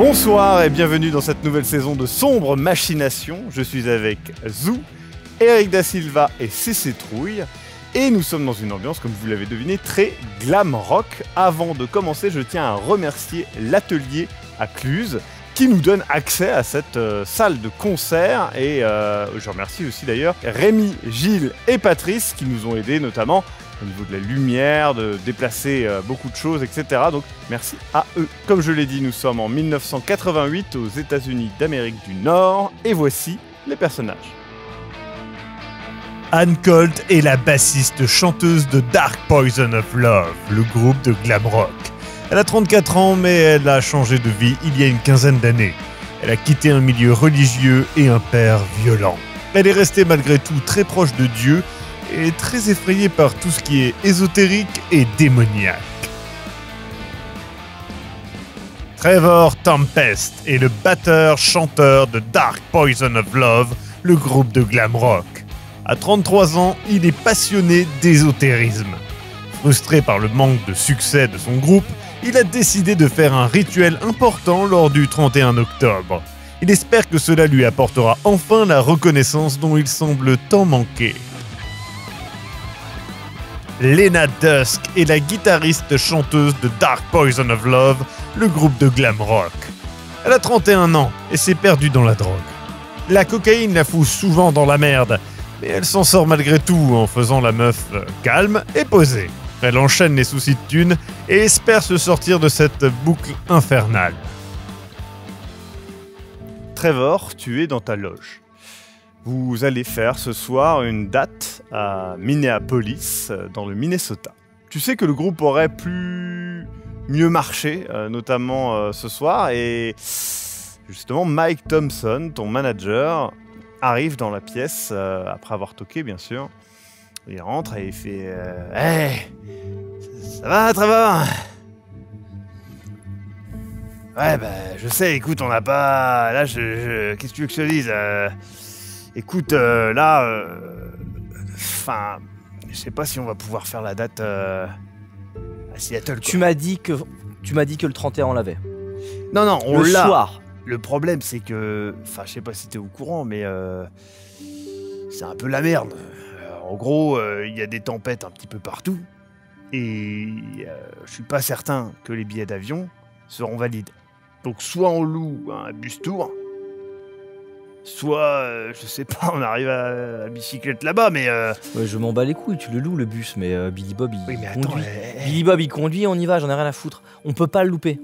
Bonsoir et bienvenue dans cette nouvelle saison de Sombre Machination. Je suis avec Zou, Eric Da Silva et CC Trouille. Et nous sommes dans une ambiance, comme vous l'avez deviné, très glam rock. Avant de commencer, je tiens à remercier l'atelier à Cluse qui nous donne accès à cette salle de concert. Et je remercie aussi d'ailleurs Rémi, Gilles et Patrice qui nous ont aidés notamment au niveau de la lumière, de déplacer beaucoup de choses, etc. Donc merci à eux. Comme je l'ai dit, nous sommes en 1988 aux États-Unis d'Amérique du Nord. Et voici les personnages. Ann Colt est la bassiste chanteuse de Dark Poison of Love, le groupe de glam rock. Elle a 34 ans, mais elle a changé de vie il y a une quinzaine d'années. Elle a quitté un milieu religieux et un père violent. Elle est restée malgré tout très proche de Dieu et très effrayée par tout ce qui est ésotérique et démoniaque. Trevor Tempest est le batteur-chanteur de Dark Poison of Love, le groupe de glam rock. À 33 ans, il est passionné d'ésotérisme. Frustré par le manque de succès de son groupe, il a décidé de faire un rituel important lors du 31 octobre. Il espère que cela lui apportera enfin la reconnaissance dont il semble tant manquer. Lena Dusk est la guitariste-chanteuse de Dark Poison of Love, le groupe de glam rock. Elle a 31 ans et s'est perdue dans la drogue. La cocaïne la fout souvent dans la merde, mais elle s'en sort malgré tout en faisant la meuf calme et posée. Elle enchaîne les soucis de thunes et espère se sortir de cette boucle infernale. Trevor, tu es dans ta loge. Vous allez faire ce soir une date à Minneapolis, dans le Minnesota. Tu sais que le groupe aurait mieux marché, notamment ce soir, et justement Mike Thompson, ton manager, arrive dans la pièce, après avoir toqué bien sûr. Il rentre et il fait Hey, ça va Trevor? Ouais, bah, je sais, écoute, on n'a pas... Là, qu'est-ce que tu veux que je te dise? Écoute, là... Enfin... je sais pas si on va pouvoir faire la date à Seattle, quoi. Tu m'as dit que le 31 on l'avait. Non, on Le l'a. soir. Le problème, c'est que... Enfin, je sais pas si t'es au courant, mais... c'est un peu la merde. En gros, il y a des tempêtes un petit peu partout. Et je suis pas certain que les billets d'avion seront valides. Donc soit on loue un bus tour, soit, je sais pas, on arrive à bicyclette là-bas, mais... Ouais, je m'en bats les couilles, tu le loues le bus, mais Billy Bob il Oui, mais attends, conduit. Billy Bob il conduit, on y va, j'en ai rien à foutre. On peut pas le louper.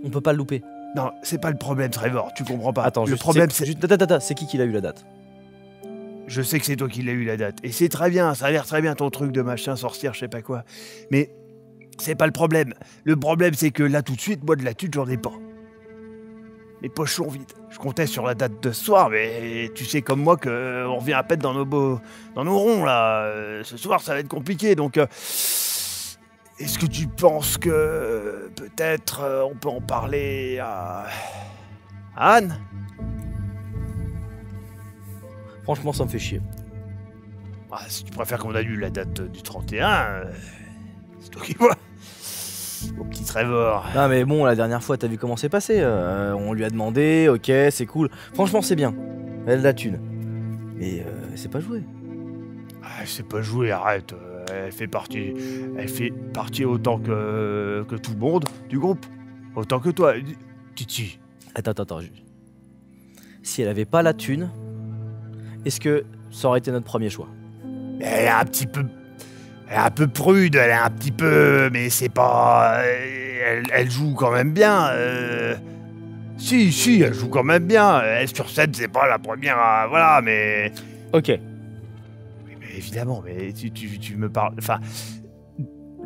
Non, c'est pas le problème, Trevor, tu comprends pas. Attends, le problème, c'est... Attends, c'est qui l'a eu la date? Je sais que c'est toi qui l'as eu la date. Et c'est très bien, ça a l'air très bien ton truc de machin, sorcière, je sais pas quoi. Mais c'est pas le problème. Le problème, c'est que là, tout de suite, moi, de la thune, j'en ai pas. Les poches sont vides. Je comptais sur la date de ce soir, mais tu sais comme moi qu'on revient à peine dans nos ronds, là. Ce soir, ça va être compliqué, donc... est-ce que tu penses que peut-être on peut en parler à Anne? Franchement, ça me fait chier. Ah, si tu préfères qu'on annule la date du 31, c'est toi qui vois. Mon petit Trevor. Non mais bon, la dernière fois, t'as vu comment c'est passé. On lui a demandé, ok, c'est cool. Franchement, c'est bien. Elle a de la thune. Mais c'est pas joué. Ah, je sais pas jouer, arrête. Elle fait partie autant que tout le monde du groupe. Autant que toi. Titi. Attends. Si elle avait pas la thune, est-ce que ça aurait été notre premier choix? Elle est un petit peu... Elle est un peu prude, elle est un petit peu... Mais c'est pas... Elle joue quand même bien. Si, elle joue quand même bien. Elle, sur scène, c'est pas la première à... Voilà, mais... Ok. Oui, mais évidemment, mais tu me parles... Enfin...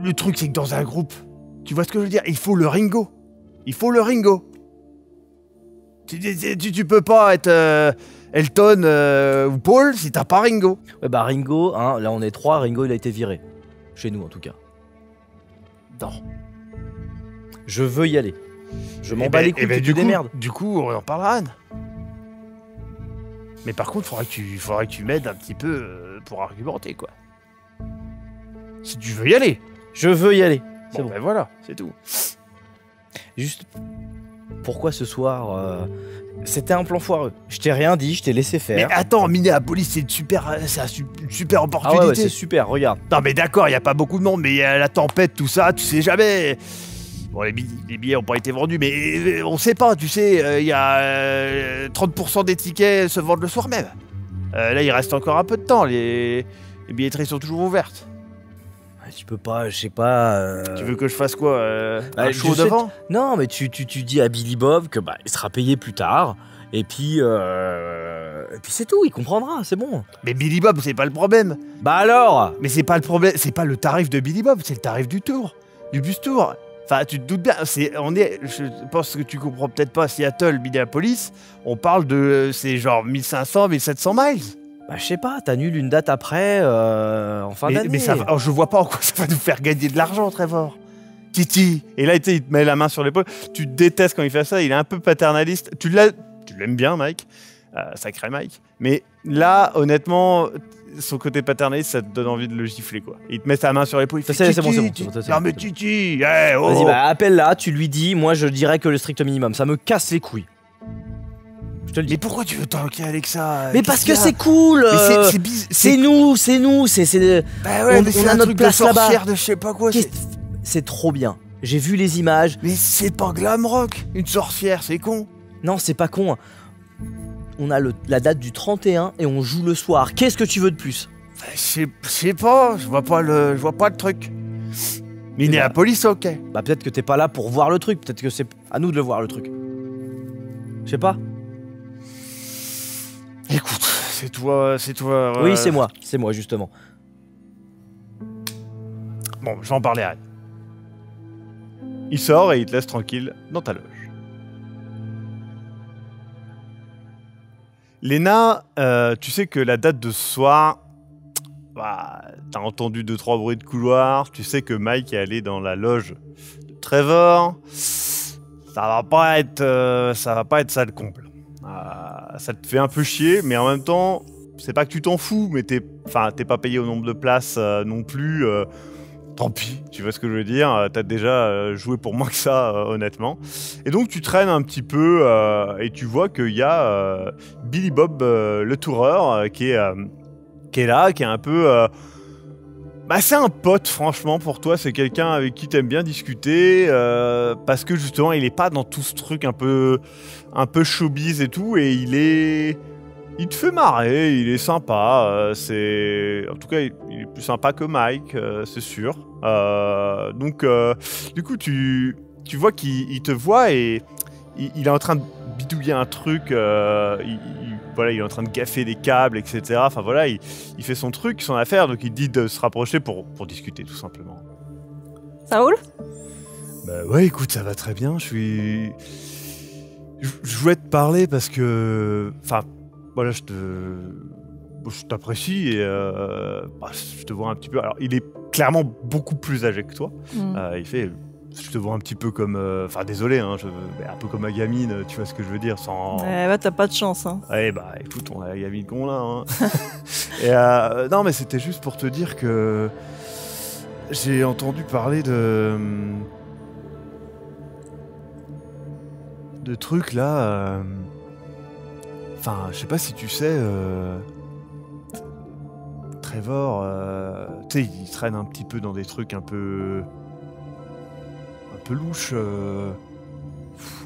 Le truc, c'est que dans un groupe... Tu vois ce que je veux dire? Il faut le Ringo. Tu peux pas être... Elton ou Paul si t'as pas Ringo. Ouais bah Ringo, hein, là on est 3, Ringo il a été viré. Chez nous en tout cas. Non. Je veux y aller. Je m'en bats les couilles, tu te démerdes. Du coup, on en parlera à Anne. Mais par contre, faudra que tu m'aides un petit peu pour argumenter, quoi. Si tu veux y aller. Je veux y aller. C'est bon. Ben voilà, c'est tout. Juste pourquoi ce soir c'était un plan foireux. Je t'ai rien dit, je t'ai laissé Mais faire. attends, Minneapolis, c'est une super Ah opportunité. ouais, c'est super, regarde. Non mais d'accord, il y a pas beaucoup de monde, mais il y a la tempête, tout ça, tu sais jamais. Bon, les billets ont pas été vendus, mais on sait pas, tu sais, il y a 30% des tickets se vendent le soir même. Là, il reste encore un peu de temps, les billetteries sont toujours ouvertes. Tu peux pas, je sais pas. Tu veux que je fasse quoi un je show sais- devant? Non, mais tu dis à Billy Bob que il sera payé plus tard. Et puis c'est tout, il comprendra, c'est bon. Mais Billy Bob, c'est pas le problème. Bah alors. Mais c'est pas le problème, c'est pas le tarif de Billy Bob, c'est le tarif du tour, du bus tour. Enfin, tu te doutes bien, je pense que tu comprends peut-être pas Seattle, Minneapolis, on parle de, c'est genre 1500, 1700 miles. Bah je sais pas, t'annules une date après, en fin d'année. Mais ça, je vois pas en quoi ça va nous faire gagner de l'argent, Trevor. Titi. Et là, il te met la main sur l'épaule. Tu détestes quand il fait ça, il est un peu paternaliste. Tu l'aimes bien, Mike. Sacré Mike. Mais là, honnêtement, son côté paternaliste, ça te donne envie de le gifler, quoi. Il te met sa main sur l'épaule, il fait C'est bon, Titi, c'est bon. non mais Titi, hey, oh. Vas-y, appelle-la, tu lui dis, moi je dirais que le strict minimum, ça me casse les couilles. Je te le dis. Mais pourquoi tu veux tanker avec ça? Mais parce que c'est cool. C'est nous. Bah ouais, mais on c'est a un notre truc place de sorcière là-bas. de je sais pas quoi. C'est trop bien. J'ai vu les images. Mais c'est pas glam rock, une sorcière, c'est con. Non, c'est pas con. On a la date du 31 et on joue le soir. Qu'est-ce que tu veux de plus? Je sais pas, je vois pas le truc. Minneapolis, ok. Bah peut-être que t'es pas là pour voir le truc. Peut-être que c'est à nous de le voir le truc. Je sais pas. Écoute, c'est toi. Oui, c'est moi justement. Bon, je vais en parler à Anne. Il sort et il te laisse tranquille dans ta loge. Léna, tu sais que la date de ce soir, bah, t'as entendu 2-3 bruits de couloir, tu sais que Mike est allé dans la loge de Trevor, ça va pas être ça le comble. Ça te fait un peu chier, mais en même temps, c'est pas que tu t'en fous, mais t'es pas payé au nombre de places non plus. Tant pis, tu vois ce que je veux dire, t'as déjà joué pour moins que ça, honnêtement. Et donc tu traînes un petit peu et tu vois qu'il y a Billy Bob le toureur qui est là, qui est un peu... c'est un pote, franchement, pour toi, c'est quelqu'un avec qui t'aimes bien discuter, parce que justement, il est pas dans tout ce truc un peu showbiz et tout, et il te fait marrer, il est sympa, en tout cas, il est plus sympa que Mike, c'est sûr. Donc, du coup, tu vois qu'il te voit et il est en train de bidouiller un truc, il est en train de gaffer des câbles, etc. Enfin voilà, il fait son truc, son affaire, donc il te dit de se rapprocher pour discuter, tout simplement. Ça roule? Bah ouais, écoute, ça va très bien, je voulais te parler parce que... Enfin, voilà, je t'apprécie et je te vois un petit peu... Alors, il est clairement beaucoup plus âgé que toi. Il fait... Je te vois un petit peu comme... Enfin, désolé, hein, un peu comme ma gamine, tu vois ce que je veux dire, sans... T'as pas de chance, hein. Ouais, bah, écoute, on a la gamine qu'on a, hein. Et non, mais c'était juste pour te dire que... J'ai entendu parler de trucs, là... Enfin, je sais pas si tu sais... Trevor, tu sais, il traîne un petit peu dans des trucs un peu louches.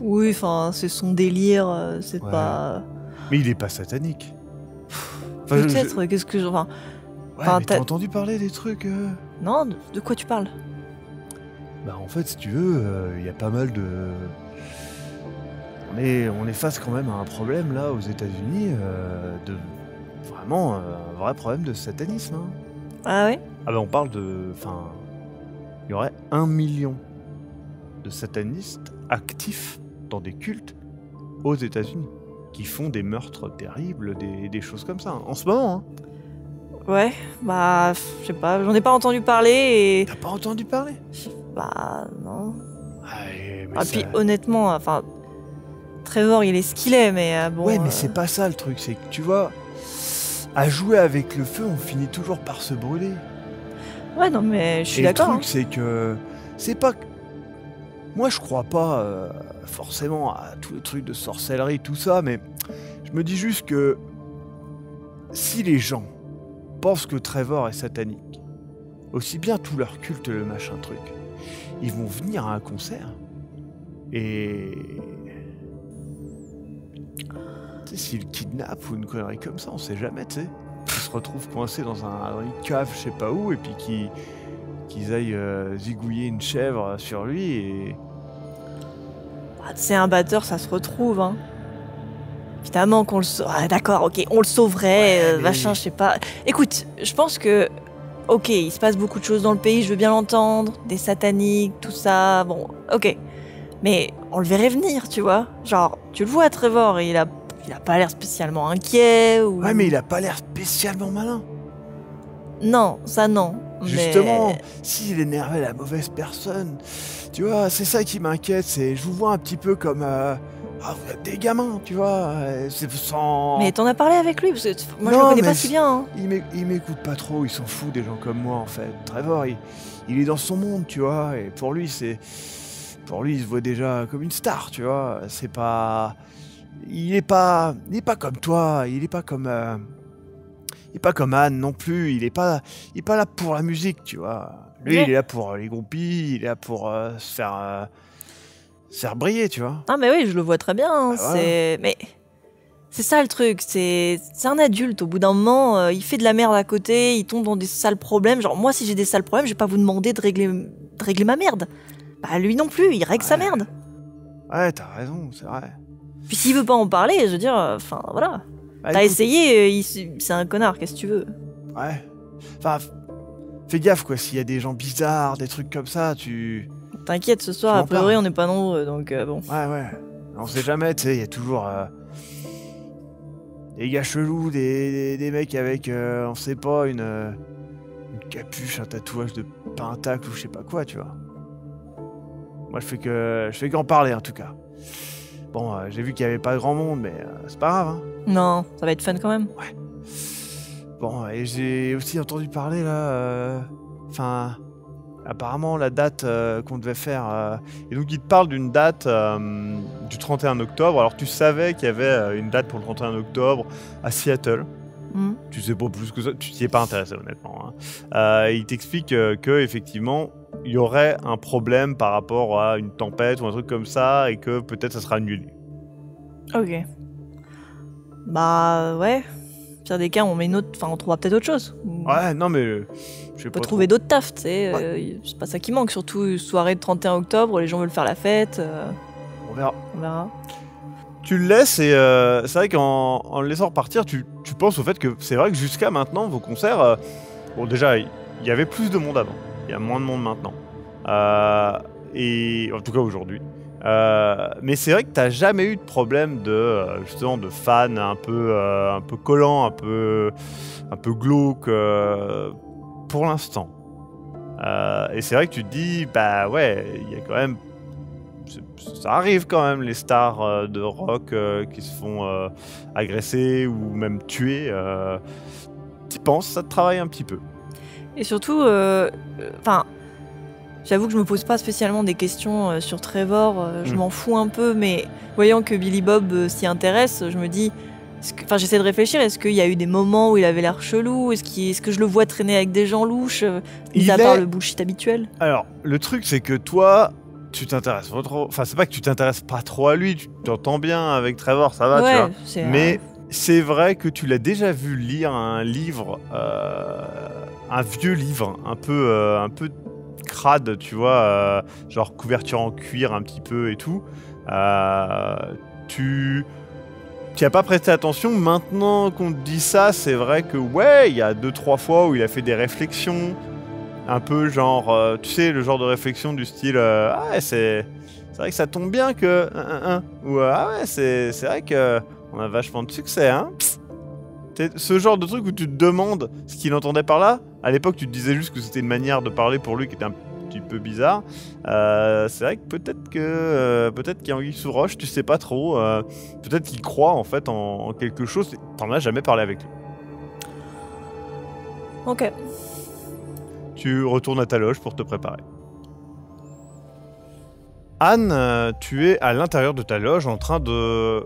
Oui, enfin, c'est son délire, c'est Ouais. pas... Mais il est pas satanique. Peut-être, qu'est-ce que... Enfin, Ouais, Enfin, mais t'as entendu parler des trucs non, de quoi tu parles? Bah en fait, si tu veux, il y a pas mal de... On est face quand même à un problème là aux États-Unis, de vraiment un vrai problème de satanisme. Hein. Ah ouais? Ah bah on parle de... Enfin, il y aurait 1 million de satanistes actifs dans des cultes aux États-Unis qui font des meurtres terribles, des choses comme ça, hein, en ce moment. Hein. Ouais, bah, je sais pas, j'en ai pas entendu parler et... T'as pas entendu parler? Bah, non. Mais Ah, ça- puis honnêtement, enfin... Trevor, il est ce qu'il est, mais bon... Ouais, mais c'est pas ça le truc, c'est que tu vois, à jouer avec le feu, on finit toujours par se brûler. Ouais, non, mais je suis Et le d'accord. truc, c'est que c'est pas que moi je crois pas forcément à tout le truc de sorcellerie, tout ça, mais je me dis juste que si les gens pensent que Trevor est satanique, aussi bien tout leur culte, le machin truc, ils vont venir à un concert et... Tu sais, s'ils kidnappent ou une connerie comme ça, on sait jamais, tu sais. Ils se retrouvent coincés dans une cave, je sais pas où, et puis qu'ils aillent zigouiller une chèvre sur lui et... Bah, c'est un batteur, ça se retrouve, hein. Évidemment qu'on le sauve. Ah, d'accord, ok, on le sauverait, mais- machin, je sais pas. Écoute, je pense que... Ok, il se passe beaucoup de choses dans le pays, je veux bien l'entendre. Des sataniques, tout ça, bon, ok. Mais on le verrait venir, tu vois. Genre, tu le vois, Trevor, il a pas l'air spécialement inquiet ou... Ouais, mais il a pas l'air spécialement malin. Non, ça non. mais- Justement, s'il énervait la mauvaise personne, tu vois, c'est ça qui m'inquiète, c'est... Je vous vois un petit peu comme... Ah, vous êtes des gamins, tu vois, c'est sans... Mais t'en as parlé avec lui, parce que moi je Non, le connais mais pas si bien. Hein. Il m'écoute pas trop, il s'en fout des gens comme moi en fait. Trevor, il est dans son monde, tu vois, et pour lui, il se voit déjà comme une star, tu vois. C'est pas... Il est pas comme toi, il est pas comme Anne non plus, il est pas là pour la musique, tu vois. Lui, Ouais. il est là pour les groupies, il est là pour se faire briller, tu vois. Ah mais oui, je le vois très bien. Hein, Bah, voilà. Mais c'est ça le truc, c'est un adulte. Au bout d'un moment, il fait de la merde à côté, il tombe dans des sales problèmes. Genre moi, si j'ai des sales problèmes, je vais pas vous demander de régler ma merde. Bah lui non plus, il règle sa merde. Ouais, t'as raison, c'est vrai. Puis s'il veut pas en parler, je veux dire, enfin voilà. Bah, T'as écoute, essayé, c'est un connard, qu'est-ce que tu veux. Ouais. Enfin, fais gaffe quoi, s'il y a des gens bizarres, des trucs comme ça, T'inquiète, ce soir, Tu a m'en priori, parles. on n'est pas nombreux, donc bon. Ouais. On sait jamais, tu sais, il y a toujours des gars chelous, des mecs avec, on sait pas, une capuche, un tatouage de pentacle ou je sais pas quoi, tu vois. Moi, je fais qu'en parler en tout cas. Bon, j'ai vu qu'il y avait pas grand monde, mais c'est pas grave, hein. Non, ça va être fun quand même. Bon, et j'ai aussi entendu parler là, enfin, apparemment la date qu'on devait faire, et donc il te parle d'une date du 31 octobre. Alors tu savais qu'il y avait une date pour le 31 octobre à Seattle. Hmm. Tu sais pas plus que ça, tu t'y es pas intéressé honnêtement. Il t'explique que effectivement il y aurait un problème par rapport à une tempête ou un truc comme ça et que peut-être ça sera annulé. Ok. Bah ouais. Pire des cas, on met une autre. Enfin, on trouvera peut-être autre chose. Ouais, non mais je sais On pas peut trouver d'autres tafs, tu sais. Ouais. C'est pas ça qui manque, surtout soirée de 31 octobre, les gens veulent faire la fête. On verra. On verra. Tu le laisses et c'est vrai qu'en le laissant repartir, tu penses au fait que c'est vrai que jusqu'à maintenant, vos concerts, bon déjà, il y avait plus de monde avant, il y a moins de monde maintenant. Et en tout cas aujourd'hui. Mais c'est vrai que t'as jamais eu de problème de justement de fans un peu collants, un peu glauques pour l'instant. Et c'est vrai que tu te dis bah ouais, il y a quand même ça arrive quand même les stars de rock qui se font agresser ou même tuer. T'y penses, ça te travaille un petit peu. Et surtout, enfin, j'avoue que je me pose pas spécialement des questions sur Trevor, je m'en fous un peu, mais voyant que Billy Bob s'y intéresse, je me dis, enfin, j'essaie de réfléchir, est-ce qu'il y a eu des moments où il avait l'air chelou, est-ce que je le vois traîner avec des gens louches, mis à part le bullshit habituel? Alors, le truc c'est que toi, tu t'intéresses pas trop. Enfin, c'est pas que tu t'intéresses pas trop à lui, tu t'entends bien avec Trevor, ça va, tu vois. c'est Mais c'est vrai que tu l'as déjà vu lire un livre, un vieux livre, un peu crade, tu vois, genre couverture en cuir un petit peu et tout. Tu as pas prêté attention. Maintenant qu'on te dit ça, c'est vrai que ouais, il y a 2-3 fois où il a fait des réflexions, un peu genre, tu sais, le genre de réflexion du style, ah ouais, c'est vrai que ça tombe bien que, ou ah ouais, c'est vrai que on a vachement de succès, hein. Ce genre de truc où tu te demandes ce qu'il entendait par là. À l'époque, tu te disais juste que c'était une manière de parler pour lui qui était un petit peu bizarre. C'est vrai que peut-être qu'il y a anguille sous roche, tu sais pas trop. Peut-être qu'il croit en fait en quelque chose. T'en as jamais parlé avec lui. Ok. Tu retournes à ta loge pour te préparer. Anne, tu es à l'intérieur de ta loge en train de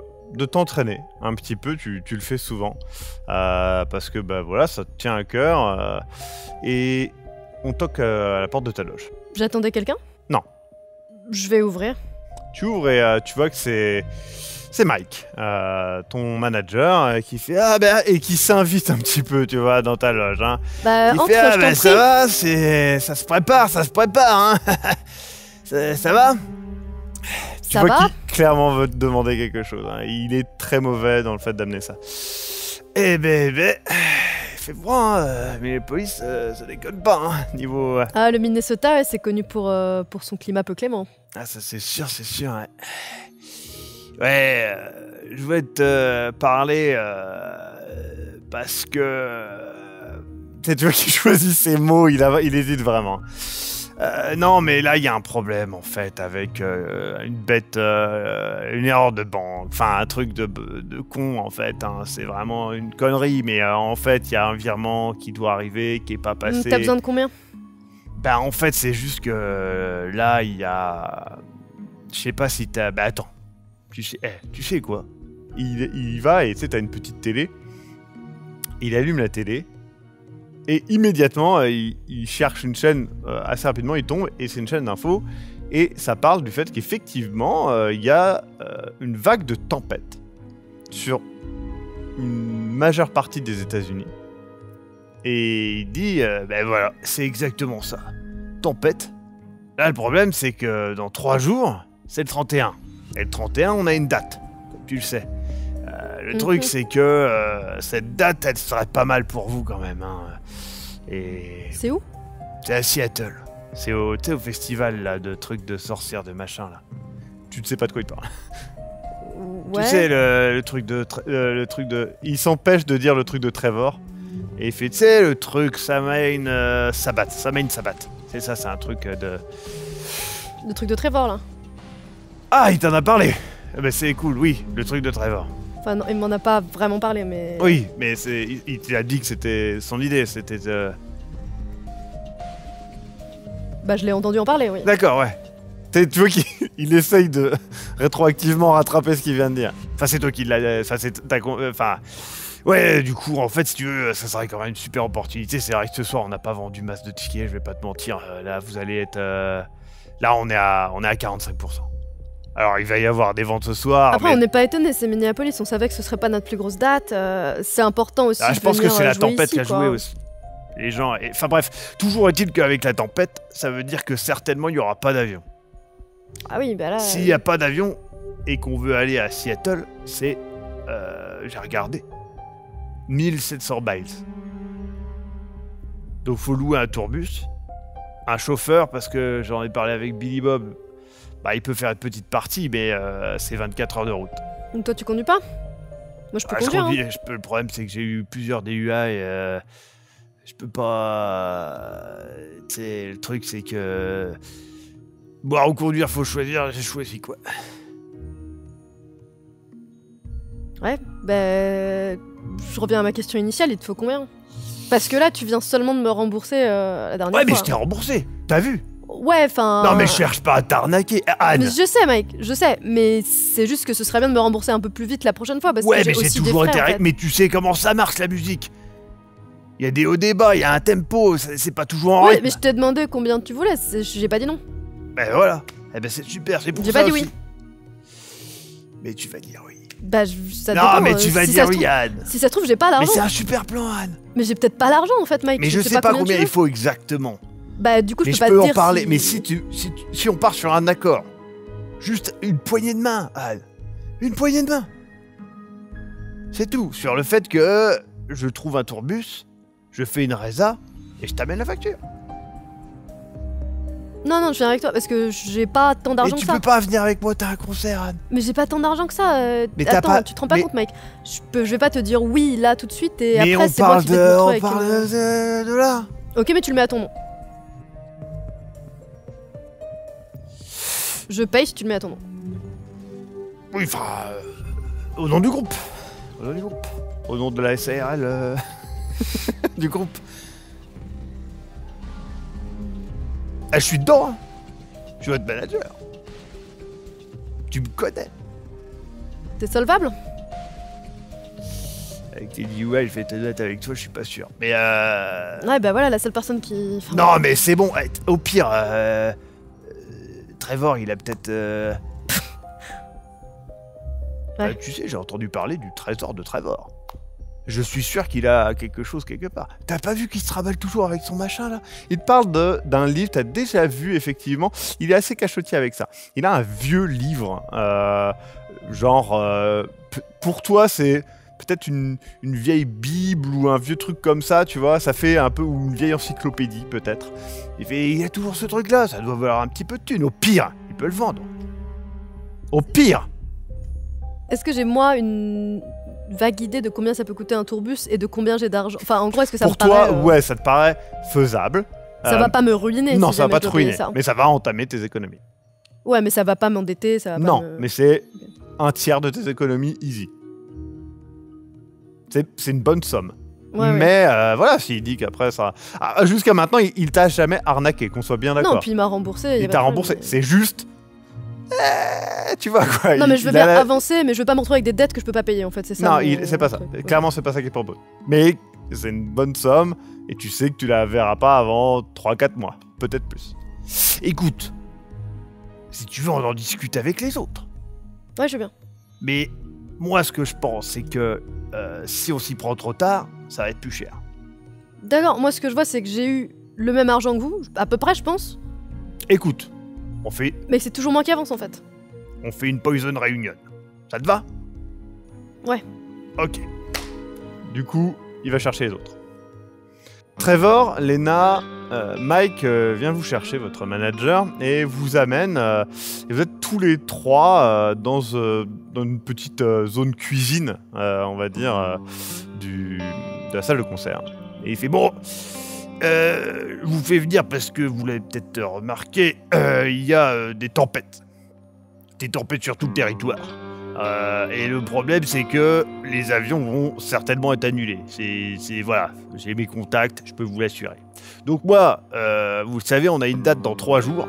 t'entraîner un petit peu, tu le fais souvent, parce que bah, voilà, ça te tient à cœur, et on toque à la porte de ta loge. J'attendais quelqu'un? Non. Je vais ouvrir. Tu ouvres et tu vois que c'est Mike, ton manager, qui fait et qui s'invite un petit peu, tu vois, dans ta loge. Hein. Bah, Il entre, fait je t'en prie. ça va, ça se prépare, hein. ça va. Tu Ça vois va? qu'il clairement veut te demander quelque chose. Hein. Il est très mauvais dans le fait d'amener ça. Eh ben, il fait froid, hein, mais les polices, ça déconne pas, hein, niveau... Ah, le Minnesota, c'est connu pour son climat peu clément. Ah, ça c'est sûr, ouais. Ouais, je voulais te parler parce que... Tu vois qu'il choisit ses mots, il hésite vraiment. Non, mais là, il y a un problème, en fait, avec une erreur de banque. Enfin, un truc de con, en fait. Hein. C'est vraiment une connerie, mais en fait, il y a un virement qui doit arriver, qui est pas passé. T'as besoin de combien? Bah, en fait, c'est juste que là, il y a... Je sais pas si t'as... Bah, attends. Tu sais quoi? Il va et tu sais, t'as une petite télé. Il allume la télé. Et immédiatement, il cherche une chaîne assez rapidement, il tombe, et c'est une chaîne d'infos. Et ça parle du fait qu'effectivement, il y a une vague de tempête sur une majeure partie des États-Unis. Et il dit, ben voilà, c'est exactement ça. Tempête. Là, le problème, c'est que dans 3 jours, c'est le 31. Et le 31, on a une date, comme tu le sais. Le truc, c'est que cette date, elle serait pas mal pour vous quand même. Hein. Et... C'est où? C'est à Seattle. C'est au festival là, de trucs de sorcières, de machin là. Tu ne sais pas de quoi il parle. Ouais. Tu sais, le truc de... Il s'empêche de dire le truc de Trevor. Et il fait, tu sais, le truc, Samain Sabbath. C'est ça, c'est un truc de... Le truc de Trevor, là. Ah, il t'en a parlé. Eh ben, c'est cool, oui, le truc de Trevor. Enfin, non, il m'en a pas vraiment parlé, mais... Oui, mais il t'a dit que c'était son idée, c'était... Bah, je l'ai entendu en parler, oui. D'accord, ouais. Tu vois qu'il essaye de rétroactivement rattraper ce qu'il vient de dire. Enfin, c'est toi qui l'as... Enfin... Ouais, du coup, en fait, si tu veux, ça serait quand même une super opportunité. C'est vrai que ce soir, on n'a pas vendu masse de tickets, je vais pas te mentir. Là, vous allez être... Là, on est à 45%. Alors, il va y avoir des ventes ce soir. Après, mais... on n'est pas étonné, c'est Minneapolis, on savait que ce serait pas notre plus grosse date. C'est important aussi. Ah, je pense que c'est la tempête qui a quoi. joué aussi. Les gens... Enfin bref, toujours est-il qu'avec la tempête, ça veut dire que certainement, il n'y aura pas d'avion. Ah oui, bah là... S'il n'y a pas d'avion et qu'on veut aller à Seattle, c'est... j'ai regardé. 1700 miles. Donc faut louer un tourbus, un chauffeur, parce que j'en ai parlé avec Billy Bob. Bah, il peut faire une petite partie, mais c'est 24 heures de route. Donc toi, tu conduis pas? Moi, je peux Je conduire. conduis, Hein. le problème, c'est que j'ai eu plusieurs DUA et je peux pas... Tu sais, le truc, c'est que... Boire ou conduire, faut choisir, j'ai choisi quoi. Ouais, bah... Je reviens à ma question initiale, il te faut combien? Parce que là, tu viens seulement de me rembourser la dernière fois. Ouais, mais je t'ai remboursé, t'as vu? Ouais, enfin... Non, mais je cherche pas à t'arnaquer, Anne. Mais je sais, Mike, je sais, mais c'est juste que ce serait bien de me rembourser un peu plus vite la prochaine fois, parce Ouais, que j'ai mais c'est aussi des toujours frais, en intéressant. fait. Mais tu sais comment ça marche, la musique. Il y a des hauts débats, il y a un tempo, c'est pas toujours en Ouais, rythme. mais je t'ai demandé combien tu voulais, j'ai pas dit non. Ben voilà, eh ben c'est super, c'est pour ça J'ai pas dit aussi. oui. Mais tu vas dire oui. Bah, ça Non, dépend, mais tu vas si dire ça se oui, trouve- Anne. Si ça se trouve, j'ai pas Mais l'argent. c'est un super plan, Anne. Mais j'ai peut-être pas l'argent, en fait, Mike. Mais je sais pas combien tu il veux. faut exactement. Bah, du coup, Mais je je peux pas peux te en dire parler. si... Mais si on part sur un accord, juste une poignée de main, Anne. Une poignée de main. C'est tout. Sur le fait que je trouve un tourbus, je fais une résa et je t'amène la facture. Non, je viens avec toi, parce que j'ai pas tant Mais d'argent tu que ça. peux pas venir avec moi, t'as un concert, Anne. Mais j'ai pas tant d'argent que ça. Mais t'as Attends, pas- tu te rends pas mais- compte, Mike. Je vais pas te dire oui, là, tout de suite, et Mais après, on c'est moi parle qui vais te me retrouver avec on parle une- de là. Ok, mais tu le mets à ton nom. Je paye si tu le mets à ton nom. Oui, enfin, au nom du groupe. Au nom du groupe. Au nom de la SARL du groupe. Ah, je suis dedans, hein. Je suis votre manager. Tu me connais. C'est solvable? Avec tes DUI, je vais être honnête avec toi, je suis pas sûr. Mais Ouais, bah voilà, la seule personne qui... Enfin, non, mais c'est bon. Au pire, Trevor, il a peut-être... Ouais. Tu sais, j'ai entendu parler du trésor de Trevor. Je suis sûr qu'il a quelque chose quelque part. T'as pas vu qu'il se raballe toujours avec son machin, là? Il te parle d'un livre, t'as déjà vu, effectivement. Il est assez cachotier avec ça. Il a un vieux livre, pour toi, c'est... peut-être une vieille Bible ou un vieux truc comme ça, tu vois, ça fait un peu, ou une vieille encyclopédie peut-être. Il a toujours ce truc-là, ça doit valoir un petit peu de thunes. Au pire, il peut le vendre. Au pire. est-ce que j'ai, moi, une vague idée de combien ça peut coûter un tourbus et de combien j'ai d'argent? Enfin, en gros, est-ce que ça Pour me paraît... toi, ouais, ça te paraît faisable. Ça va pas me ruiner Non, si ça va jamais pas je te dois payer ruiner, ça. mais ça va entamer tes économies. Ouais, mais ça va pas m'endetter, ça va Non, pas me... mais c'est un tiers de tes économies easy. C'est une bonne somme. Ouais, ouais. Mais voilà, s'il dit qu'après ça... Ah, jusqu'à maintenant, il t'a jamais arnaqué, qu'on soit bien d'accord. Non, puis il m'a remboursé. y a Il pas de t'a problème, remboursé. mais- C'est juste... tu vois quoi. Non, mais je veux il bien a la- avancer, mais je veux pas me retrouver avec des dettes que je peux pas payer, en fait, c'est ça. Non, mon c'est pas ça. truc, ouais. Clairement, c'est pas ça qui est proposé. Mais c'est une bonne somme, et tu sais que tu la verras pas avant 3-4 mois. Peut-être plus. Écoute, si tu veux, on en discute avec les autres. Ouais, je veux bien. Mais moi, ce que je pense, c'est que si on s'y prend trop tard, ça va être plus cher. D'accord, moi, ce que je vois, c'est que j'ai eu le même argent que vous, à peu près, je pense, Écoute, on fait mais que c'est toujours moi qui avance, en fait. une poison réunion. Ça te va? Ouais. Ok. Du coup, il va chercher les autres. Trevor, Lena, Mike vient vous chercher, votre manager, et vous amène. Et vous êtes tous les trois dans une petite zone cuisine, on va dire, de la salle de concert. Et il fait bon. Je vous fais venir parce que vous l'avez peut-être remarqué, il y a des tempêtes. Des tempêtes sur tout le territoire. Et le problème, c'est que les avions vont certainement être annulés. Voilà, j'ai mes contacts, je peux vous l'assurer. Donc moi, vous le savez, on a une date dans 3 jours.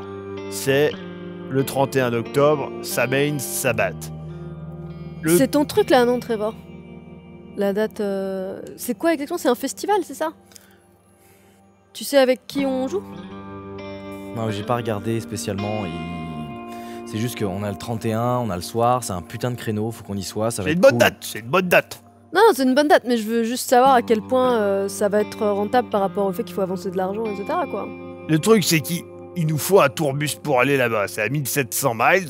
C'est le 31 octobre, Samain Sabbath. C'est ton truc, là, non, Trevor? La date... C'est quoi exactement? C'est un festival, c'est ça? Tu sais avec qui on joue? Non, j'ai pas regardé spécialement. C'est juste qu'on a le 31, on a le soir, c'est un putain de créneau, faut qu'on y soit. Ça va C'est être une bonne cool. date, c'est une bonne date. Non, c'est une bonne date, mais je veux juste savoir à quel point ça va être rentable par rapport au fait qu'il faut avancer de l'argent, etc., quoi. Le truc, c'est qu'il nous faut un tourbus pour aller là-bas. C'est à 1700 miles.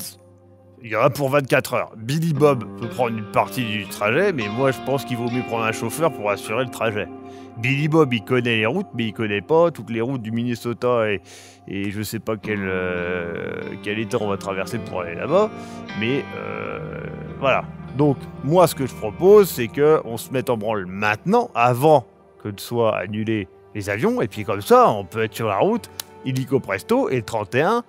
Il y en a pour 24 heures. Billy Bob peut prendre une partie du trajet, mais moi, je pense qu'il vaut mieux prendre un chauffeur pour assurer le trajet. Billy Bob, il connaît les routes, mais il connaît pas toutes les routes du Minnesota et je sais pas quel état on va traverser pour aller là-bas. Mais voilà. Donc, moi, ce que je propose, c'est qu'on se mette en branle maintenant, avant que ne soient annulés les avions. Et puis comme ça, on peut être sur la route, illico presto, et le 31,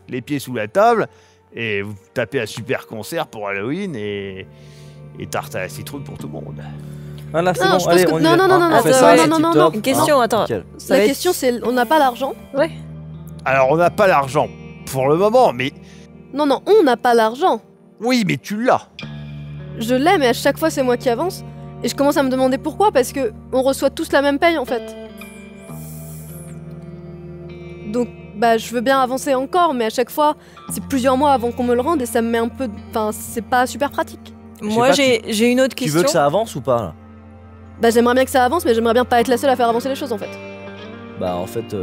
les pieds sous la table, et vous tapez un super concert pour Halloween et tarte à la citrouille pour tout le monde. Voilà, c'est Non, bon, je pense allez, que- on y non, va. non, non, On non, fait attends, ça, ouais, c'est non, non, tip-top. non, Une question, attends. Nickel. Ça La va être- question, c'est on n'a pas l'argent? Ouais. Alors, on n'a pas l'argent pour le moment, mais Non, non, on n'a pas l'argent. oui, mais tu l'as. Je l'ai, mais à chaque fois, c'est moi qui avance. Et je commence à me demander pourquoi, parce que on reçoit tous la même paye, en fait. Donc, bah, je veux bien avancer encore, mais à chaque fois, c'est plusieurs mois avant qu'on me le rende, et ça me met un peu... Enfin, c'est pas super pratique. Moi, pas, j'ai une autre Tu question. veux que ça avance ou pas là? Bah, j'aimerais bien que ça avance, mais j'aimerais bien pas être la seule à faire avancer les choses, en fait. Bah en fait...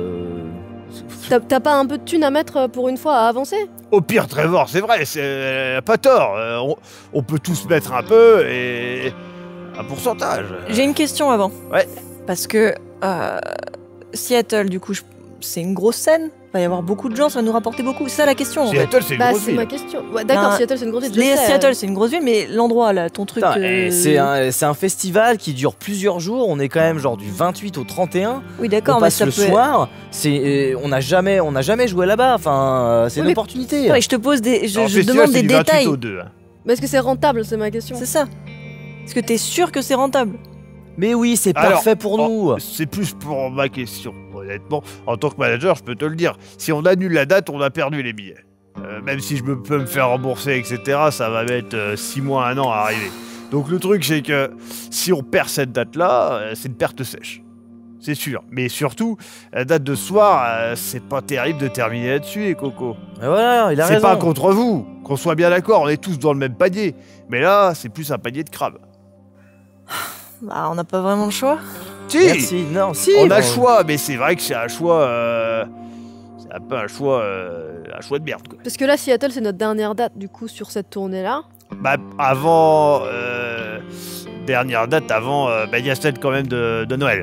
T'as pas un peu de thunes à mettre pour une fois à avancer? Au pire, Trevor, c'est vrai, elle a pas tort. On peut tous mettre un peu et un pourcentage. J'ai une question avant. Ouais. Parce que Seattle, du coup, c'est une grosse scène. Il va y avoir beaucoup de gens, ça va nous rapporter beaucoup. C'est ça la question. En fait. Seattle, c'est une Bah, grosse c'est ville. ma question. Ouais, d'accord, Ben, Seattle, c'est une grosse ville. je sais. Seattle, c'est une grosse ville, mais l'endroit là, ton truc. Putain, c'est un festival qui dure plusieurs jours. On est quand même genre du 28 au 31. Oui, On d'accord, mais passe ça le peut. soir. On n'a jamais joué là-bas. Enfin, c'est Oui, une mais- opportunité. Ouais, je te pose des. Alors, Je festival, demande c'est des du 28 détails. au 2. Mais est-ce que c'est rentable, c'est ma question? C'est ça. Est-ce que t'es sûr que c'est rentable? Mais oui, c'est Alors, parfait pour nous. C'est plus pour ma question, honnêtement. En tant que manager, je peux te le dire. Si on annule la date, on a perdu les billets. Même si je peux me faire rembourser, etc., ça va mettre 6 mois, 1 an à arriver. Donc le truc, c'est que si on perd cette date-là, c'est une perte sèche. C'est sûr. Mais surtout, la date de ce soir, c'est pas terrible de terminer là-dessus, les cocos. Et voilà, il a C'est raison. pas contre vous, qu'on soit bien d'accord, on est tous dans le même panier. Mais là, c'est plus un panier de crabes. Bah, on n'a pas vraiment le choix. Si, Merci. Non, si. on a le bon. choix, mais c'est vrai que c'est un choix... c'est un peu un choix de merde, quoi. Parce que là, Seattle, c'est notre dernière date, du coup, sur cette tournée-là. Bah, avant... dernière date, avant... il y a celle quand même de Noël.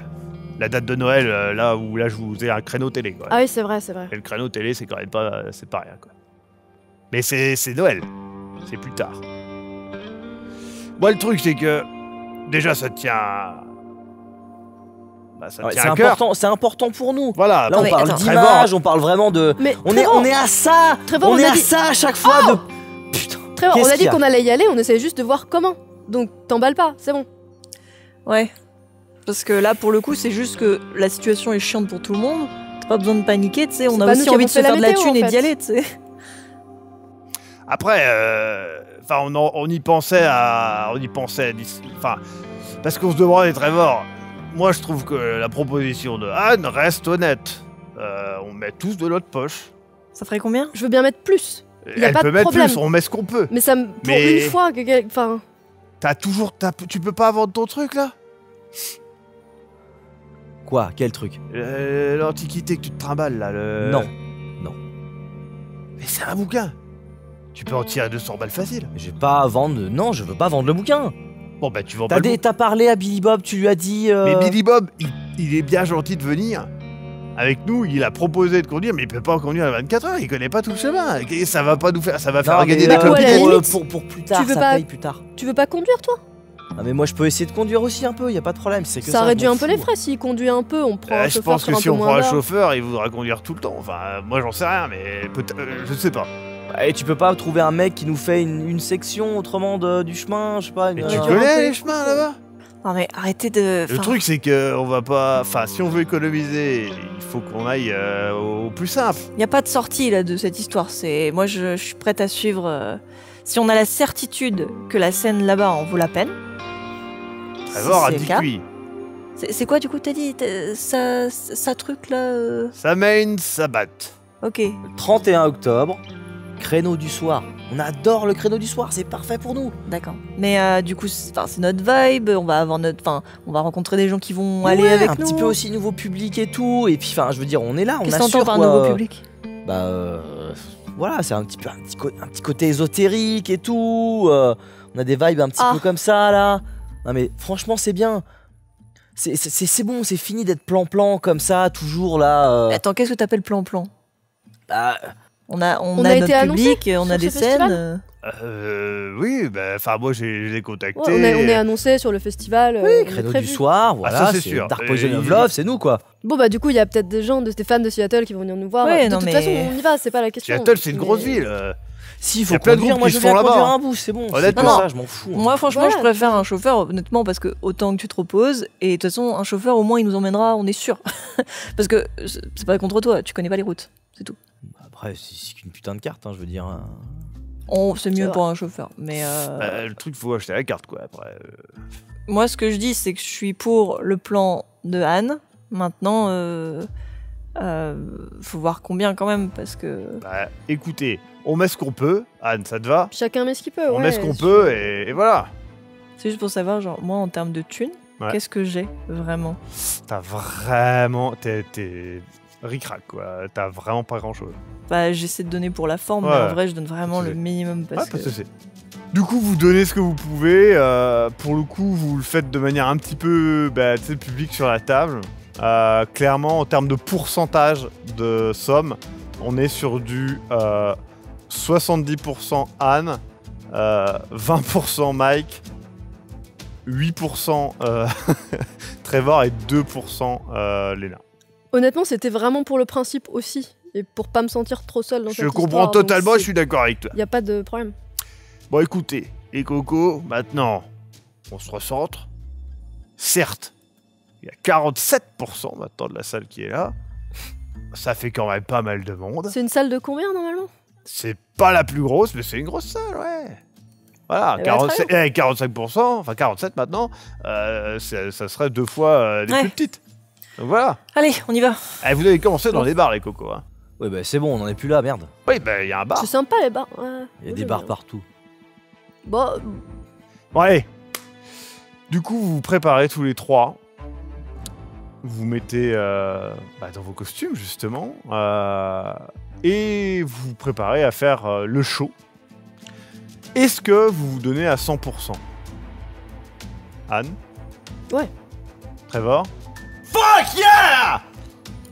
La date de Noël, là où là, je vous ai un créneau télé, quoi. Ah oui, c'est vrai, c'est vrai. Et le créneau télé, c'est quand même pas... c'est pas rien, quoi. Mais c'est Noël. C'est plus tard. Moi, le truc, c'est que... Déjà, ça tient... Bah, ça Ouais, tient à cœur. c'est important pour nous. Voilà. Là, on mais parle attends, d'image, on parle vraiment de. Mais On est à ça. Trevor, on on est a à dit- ça à chaque fois de. Putain. Trevor, Qu'est-ce on a qu'il dit y a qu'on allait y aller, on essayait juste de voir comment. Donc, t'emballes pas, c'est bon. Ouais. Parce que là, pour le coup, c'est juste que la situation est chiante pour tout le monde. T'as pas besoin de paniquer, tu sais. On C'est a pas nous aussi qui envie avons de se fait la faire de la météo, thune en et fait. d'y aller, tu sais. Après, on y pensait enfin, parce qu'on se demandait, Trevor, moi je trouve que la proposition de Anne reste honnête. On met tous de notre poche. Ça ferait combien? Je veux bien mettre plus. Y a Elle pas peut de mettre problème. plus, on met ce qu'on peut. Mais ça me. Pour Mais- une fois que. Enfin. Tu peux pas vendre ton truc là? Quoi? Quel truc? L'antiquité que tu te trimbales là. Non. Mais c'est un bouquin. Tu peux en tirer 200 balles facile. Je vais pas vendre. Non, je veux pas vendre le bouquin. Bon bah tu vends pas le bouquin. T'as parlé à Billy Bob, tu lui as dit. Mais Billy Bob, il est bien gentil de venir. Avec nous, il a proposé de conduire, mais il peut pas conduire à 24 heures, il connaît pas tout le chemin. Et ça va pas nous faire, ça va faire Non, gagner mais, des coup, à la copines. limite, pour plus tard, tu veux ça pas- paye plus tard. Tu veux pas conduire, toi? Ah, mais moi je peux essayer de conduire aussi un peu, y a pas de problème. C'est que Ça réduit je m'en un peu les fous. frais. S'il conduit un peu, on prend un Je chauffeur pense sur que un si peu on prend moins un d'heures. chauffeur, il voudra conduire tout le temps. Enfin, moi j'en sais rien, mais je sais pas. Et tu peux pas trouver un mec qui nous fait une section autrement du chemin, je sais pas. Mais une- tu Ouais, connais un peu. les chemins là-bas? Non, mais arrêtez de. Le truc c'est que on va pas. Enfin, si on veut économiser, il faut qu'on aille au plus simple. Il n'y a pas de sortie là de cette histoire. Moi, je suis prête à suivre. Si on a la certitude que la scène là-bas en vaut la peine. Trevor a c'est dit le cas. oui. C'est quoi du coup t'as dit ça truc là Ça mène, ça batte. Ok. Le 31 octobre, créneau du soir. On adore le créneau du soir, c'est parfait pour nous. D'accord. Mais du coup, c'est notre vibe. On va avoir on va rencontrer des gens qui vont aller Ouais, avec un nous. petit peu aussi nouveau public et tout. Et puis, enfin, je veux dire, on est là, on Qu'est-ce que assure t'entends par quoi. nouveau public? Bah, voilà, c'est un petit côté ésotérique et tout. On a des vibes un petit Ah. peu comme ça là. Non mais franchement, c'est bien. C'est bon, c'est fini d'être plan-plan comme ça, toujours là. Attends, qu'est-ce que t'appelles plan-plan? Bah, On a On a été notre annoncé public, on a sur des ce festival scènes. Oui, enfin moi j'ai contacté. Ouais, on est annoncé sur le festival. on est créneau du prévu. soir, voilà, ça, c'est sûr. Dark Poison of Il- Love, c'est nous quoi. Bon, bah, du coup, il y a peut-être des gens, des fans de Seattle qui vont venir nous voir. Ouais, de non, toute mais- façon, on y va, c'est pas la question. Seattle, c'est une Mais- grosse ville. Si, il y faut a plein de conduire, groupes moi qui je se viens font conduire là-bas. un bout, c'est bon. Honnêtement. C'est Non, ça, je m'en fous. Moi, franchement, Voilà. je préfère un chauffeur, honnêtement, parce que autant que tu te reposes, et de toute façon, un chauffeur, au moins, il nous emmènera, on est sûr. Parce que c'est pas contre toi, tu connais pas les routes, c'est tout. Après, c'est qu'une putain de carte, hein, je veux dire. C'est mieux vrai. pour un chauffeur. Mais Le truc, faut acheter la carte quoi. Après. moi, ce que je dis, c'est que je suis pour le plan de Anne. Maintenant, faut voir combien quand même, parce que. Bah, écoutez, on met ce qu'on peut. Anne, ça te va? Chacun met ce qu'il peut. On ouais. met ce qu'on peut et voilà. C'est juste pour savoir, genre, moi, en termes de thunes, Ouais. qu'est-ce que j'ai vraiment? T'as vraiment. T'es ric-rac quoi. T'as vraiment pas grand chose. Bah, j'essaie de donner pour la forme, mais Ouais. en vrai, je donne vraiment Pas de le souci. minimum parce Ouais, pas de que. souci. Du coup, vous donnez ce que vous pouvez. Pour le coup, vous le faites de manière un petit peu, tu sais, publique sur la table. Clairement, en termes de pourcentage de somme, on est sur du 70% Anne, 20% Mike, 8% Trevor et 2% Léna. Honnêtement, c'était vraiment pour le principe aussi. Et pour pas me sentir trop seule dans Je cette comprends histoire, donc totalement, je c'est- suis d'accord avec toi. Y a pas de problème. Bon, écoutez, les cocos, maintenant, on se recentre. Certes, il y a 47% maintenant de la salle qui est là. Ça fait quand même pas mal de monde. C'est une salle de combien normalement? C'est pas la plus grosse, mais c'est une grosse salle, ouais. Voilà, Eh ben, 45%, enfin 47 maintenant, ça serait 2 fois les Ouais. plus petites. Donc voilà. Allez, on y va. Eh, vous avez commencé dans les bars, les cocos. Hein. Ouais, bah c'est bon, on en est plus là, merde. Oui, il y a un bar. C'est sympa les bars. Ouais. Il y a Moi, des j'aime bars bien. partout. Bon, Bon, allez. Du coup, vous vous préparez tous les trois. Vous vous mettez dans vos costumes, justement. Et vous vous préparez à faire le show. Est-ce que vous vous donnez à 100% Anne? Ouais. Trevor? Fuck yeah!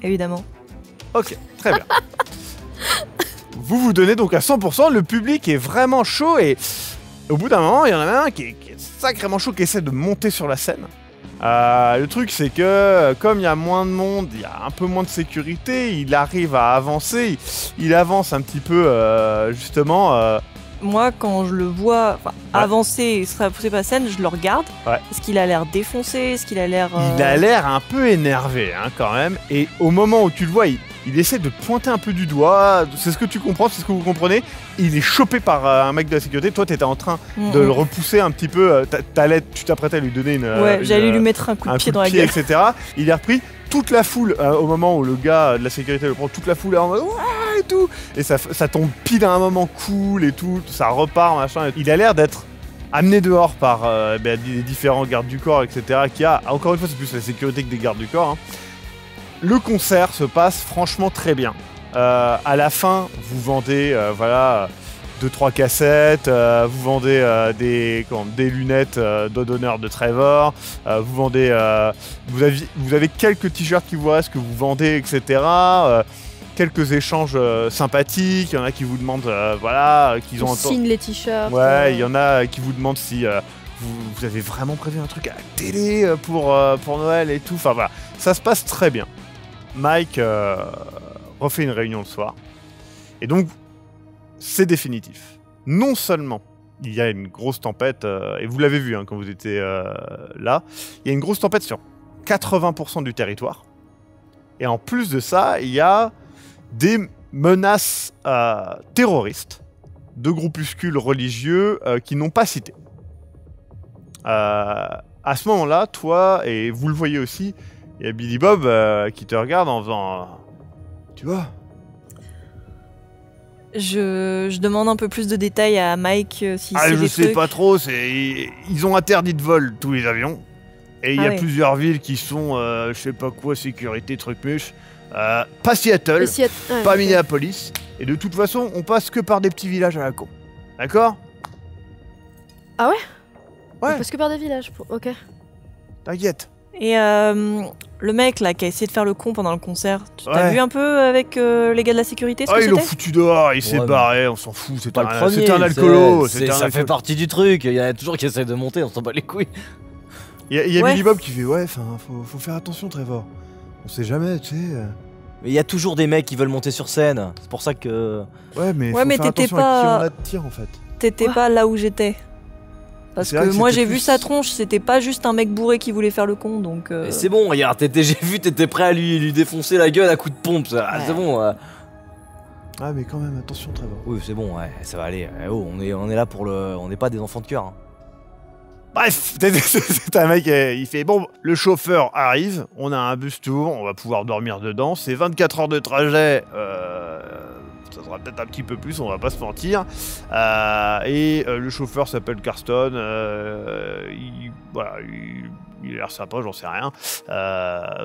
Évidemment. Ok, très bien. Vous vous donnez donc à 100%, le public est vraiment chaud et au bout d'un moment, il y en a un qui est sacrément chaud, qui essaie de monter sur la scène. Le truc, c'est que comme il y a moins de monde, il y a un peu moins de sécurité, il arrive à avancer, il avance un petit peu justement. Moi, quand je le vois avancer et se repousser par la scène, je le regarde. Ouais. Est-ce qu'il a l'air défoncé? Est-ce qu'il a l'air... Il a l'air un peu énervé hein, quand même, et au moment où tu le vois, il essaie de pointer un peu du doigt, c'est ce que tu comprends, c'est ce que vous comprenez, il est chopé par un mec de la sécurité, toi t'étais en train de le repousser un petit peu, tu t'apprêtais à lui donner Ouais, j'allais lui mettre un coup de pied dans la gueule. etc. Il est repris, toute la foule, au moment où le gars de la sécurité le prend, toute la foule est en mode ouais et tout, et ça tombe pile à un moment cool et tout, ça repart, machin, il a l'air d'être amené dehors par les différents gardes du corps, etc. Qui a, encore une fois, c'est plus la sécurité que des gardes du corps. Hein. Le concert se passe franchement très bien. À la fin, vous vendez 2-3 cassettes, vous vendez des lunettes d'honneur de Trevor, vous vendez, vous avez quelques t-shirts qui vous restent que vous vendez, etc. Quelques échanges sympathiques, il y en a qui vous demandent, qu'ils ont on entendu. signe les t-shirts. Ouais, il y en a qui vous demandent si vous avez vraiment prévu un truc à la télé pour Noël et tout. Enfin voilà, ça se passe très bien. Mike refait une réunion le soir. Et donc, c'est définitif. Non seulement il y a une grosse tempête, et vous l'avez vu hein, quand vous étiez là, il y a une grosse tempête sur 80% du territoire. Et en plus de ça, il y a des menaces terroristes de groupuscules religieux qui n'ont pas cité. À ce moment-là, toi, et vous le voyez aussi, il y a Billy Bob qui te regarde en faisant... tu vois? Je demande un peu plus de détails à Mike si Ah, c'est je des sais trucs. pas trop, ils ont interdit de vol tous les avions. Et il y a ouais. plusieurs villes qui sont, je sais pas quoi, sécurité, truc muche. Pas Seattle, pas Minneapolis. Et de toute façon, on passe que par des petits villages à la con. D'accord? Ah ouais? Ouais. Parce que par des villages. Ok. T'inquiète. Et le mec là qui a essayé de faire le con pendant le concert, tu t'as Ouais. vu un peu avec les gars de la sécurité ce Ah, que ils l'ont c'était? foutu dehors, il s'est Ouais, barré, on s'en fout, Pas le premier. c'était un alcoolo. Ça fait partie du truc. Il y en a toujours qui essayent de monter, on s'en bat les couilles. Il y a Ouais. Billy Bob qui fait ouais, faut faire attention Trevor. On sait jamais, tu sais. Mais il y a toujours des mecs qui veulent monter sur scène. C'est pour ça que. Ouais, mais Ouais, faut mais faire t'étais attention pas- à qui on attire en fait. T'étais Quoi pas là où j'étais. Parce C'est vrai que que moi c'était j'ai vu plus- sa tronche, c'était pas juste un mec bourré qui voulait faire le con donc. Mais c'est bon, regarde, j'ai vu, t'étais prêt à lui défoncer la gueule à coups de pompe. Ça. Ah, Ouais. c'est bon. Ah, mais quand même, attention Trevor. Oui, c'est bon, ouais, ça va aller. Oh, on est là pour le. On n'est pas des enfants de cœur. Hein. Bref, c'est un mec, il fait bon, le chauffeur arrive, on a un bus tour, on va pouvoir dormir dedans, c'est 24 heures de trajet, ça sera peut-être un petit peu plus, on va pas se mentir. Le chauffeur s'appelle Carston, il a l'air sympa, j'en sais rien.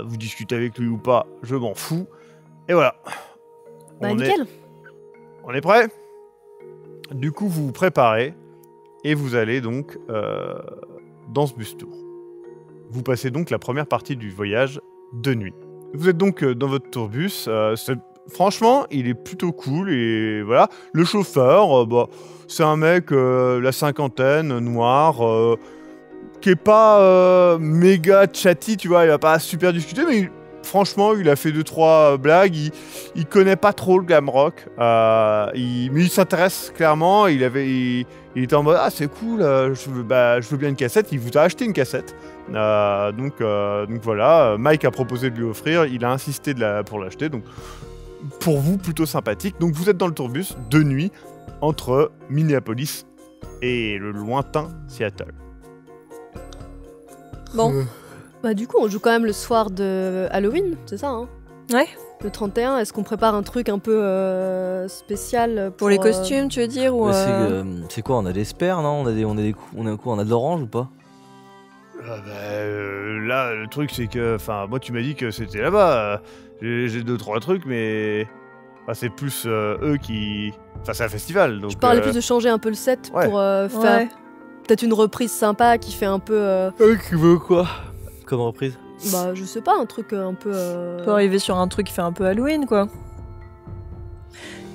Vous discutez avec lui ou pas, je m'en fous. Et voilà. Bah, on est, nickel. on est prêt? Du coup, vous vous préparez et vous allez donc dans ce bus tour. Vous passez donc la première partie du voyage de nuit. Vous êtes donc dans votre tourbus. Franchement, il est plutôt cool et voilà. Le chauffeur, c'est un mec la cinquantaine, noir, qui est pas méga chatty, tu vois. Il va pas super discuter, mais franchement, il a fait 2-3 blagues. Il connaît pas trop le glam rock, mais il s'intéresse clairement. Il était en mode c'est cool, je veux bien une cassette. Il vous a acheté une cassette. Donc voilà, Mike a proposé de lui offrir. Il a insisté pour l'acheter. Donc pour vous plutôt sympathique. Donc vous êtes dans le tourbus de nuit entre Minneapolis et le lointain Seattle. Bon, Bah du coup, on joue quand même le soir de Halloween, c'est ça, hein? Ouais. Le 31, est-ce qu'on prépare un truc un peu spécial pour les costumes, tu veux dire ou C'est quoi, on a des sperres, non? On a de l'orange ou pas? Là, le truc, c'est que... Enfin, moi, tu m'as dit que c'était là-bas. J'ai 2-3 trucs, mais... Enfin, c'est plus eux qui... Enfin, c'est un festival, donc... Je parlais plus de changer un peu le set ouais. pour faire peut-être une reprise sympa qui fait un peu... Qui veut quoi? Comme reprise? Bah, je sais pas, un truc un peu... On peut arriver sur un truc qui fait un peu Halloween, quoi.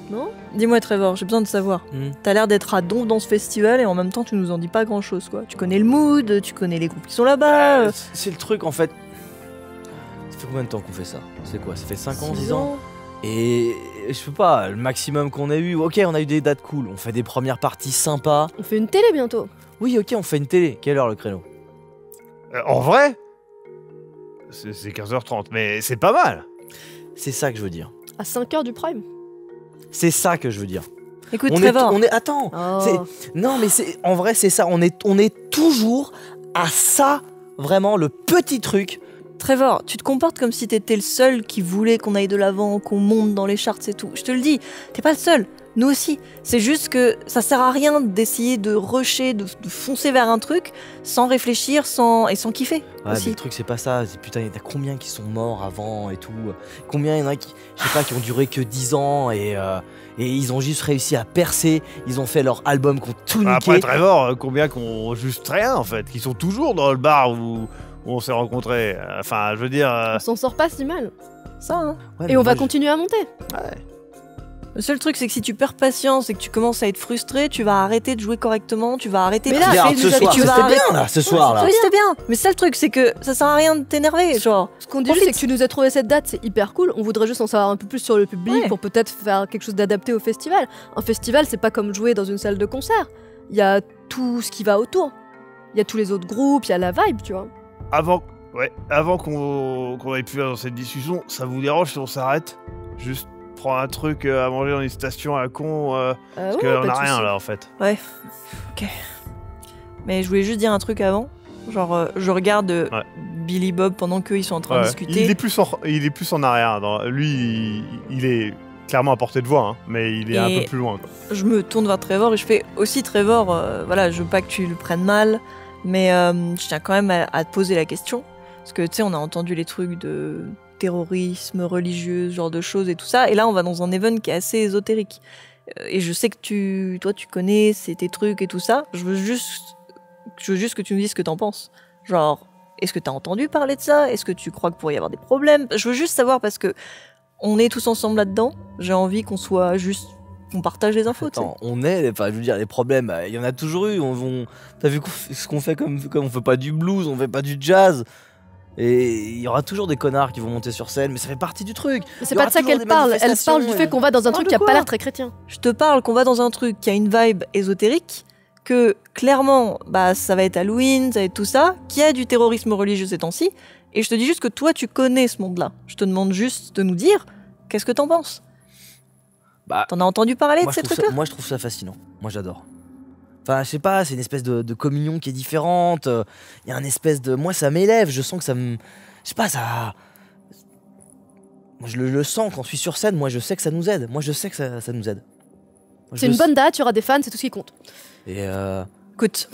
Non? Dis-moi, Trevor, j'ai besoin de savoir. T'as l'air d'être à donf dans ce festival et en même temps, tu nous en dis pas grand-chose, quoi. Tu connais le mood, tu connais les groupes qui sont là-bas. C'est le truc, en fait. Ça fait combien de temps qu'on fait ça? C'est quoi? Ça fait 5 ans, 10 ans? Et je sais pas, le maximum qu'on a eu, ok, on a eu des dates cool, on fait des premières parties sympas. On fait une télé bientôt. Oui, ok, on fait une télé. Quelle heure le créneau? En vrai, c'est 15h30, mais c'est pas mal. C'est ça que je veux dire. À 5h du prime. C'est ça que je veux dire. Écoute, Trevor. Attends. Oh. Non, mais en vrai, c'est ça. On est toujours à ça, vraiment, le petit truc. Trevor, tu te comportes comme si t'étais le seul qui voulait qu'on aille de l'avant, qu'on monte dans les charts et tout. Je te le dis, t'es pas le seul. Nous aussi. C'est juste que ça sert à rien d'essayer de rusher, de foncer vers un truc sans réfléchir et sans kiffer. Ouais, aussi. mais le truc, c'est pas ça. Putain, il y en a combien qui sont morts avant et tout? Combien il y en a qui, je sais pas, qui ont duré que 10 ans et ils ont juste réussi à percer. Ils ont fait leur album qui ont tout niqué. Après, Trevor, combien qui ont juste rien, en fait, qui sont toujours dans le bar où on s'est rencontrés. Enfin, je veux dire... On s'en sort pas si mal. Ça, hein. Ouais, Et mais on moi, va continuer à monter. Ouais. Le seul truc, c'est que si tu perds patience et que tu commences à être frustré, tu vas arrêter de jouer correctement, tu vas arrêter Mais de là, Regarde, kiffer, ce soir, tu c'était vas bien là, ce soir là. Oui, c'était bien. Mais ça, le truc, c'est que ça sert à rien de t'énerver, genre. Ce qu'on dit juste, c'est que tu nous as trouvé cette date, c'est hyper cool. On voudrait juste en savoir un peu plus sur le public Ouais. pour peut-être faire quelque chose d'adapté au festival. Un festival, c'est pas comme jouer dans une salle de concert. Il y a tout ce qui va autour. Il y a tous les autres groupes, il y a la vibe, tu vois. Avant qu'on ait pu aller dans cette discussion, ça vous dérange si on s'arrête? Juste prendre un truc à manger dans une station à la con, parce ouais, qu'on pas a de rien souci. là en fait. Ouais. Ok. Mais je voulais juste dire un truc avant. Genre, je regarde Billy Bob pendant qu'ils sont en train de discuter. Il est plus en arrière. Lui, il est clairement à portée de voix, hein, mais il est un peu plus loin, quoi. Je me tourne vers Trevor et je fais aussi Trevor, voilà, je veux pas que tu le prennes mal, mais je tiens quand même à te poser la question. Parce que tu sais, on a entendu les trucs de terrorisme religieux, ce genre de choses et tout ça. Et là, on va dans un event qui est assez ésotérique. Et je sais que toi, tu connais tes trucs et tout ça. Je veux juste que tu nous dises ce que t'en penses. Genre, est-ce que t'as entendu parler de ça? Est-ce que tu crois qu'il pourrait y avoir des problèmes? Je veux juste savoir parce que on est tous ensemble là-dedans. J'ai envie qu'on partage les infos. Attends, enfin, je veux dire, les problèmes, il y en a toujours eu. T'as vu ce qu'on fait comme on fait pas du blues, on fait pas du jazz. Et il y aura toujours des connards qui vont monter sur scène, mais ça fait partie du truc. Mais c'est pas de ça qu'elle parle. Elle parle du fait qu'on va dans un truc qui a pas l'air très chrétien. Je te parle qu'on va dans un truc qui a une vibe ésotérique, que clairement, bah, ça va être Halloween, ça va être tout ça, qu'il y a du terrorisme religieux ces temps-ci. Et je te dis juste que toi, tu connais ce monde-là. Je te demande juste de nous dire, qu'est-ce que t'en penses? Bah, t'en as entendu parler de ces trucs-là? Moi, je trouve ça fascinant. Moi, j'adore. Enfin, je sais pas, c'est une espèce de communion qui est différente. Il y a un espèce de... Moi, ça m'élève, je sens que ça me... Je sais pas, ça... Moi, je le sens quand je suis sur scène, moi, je sais que ça nous aide. Moi, je sais que ça nous aide. C'est une bonne date, il y aura des fans, c'est tout ce qui compte. Et Écoute,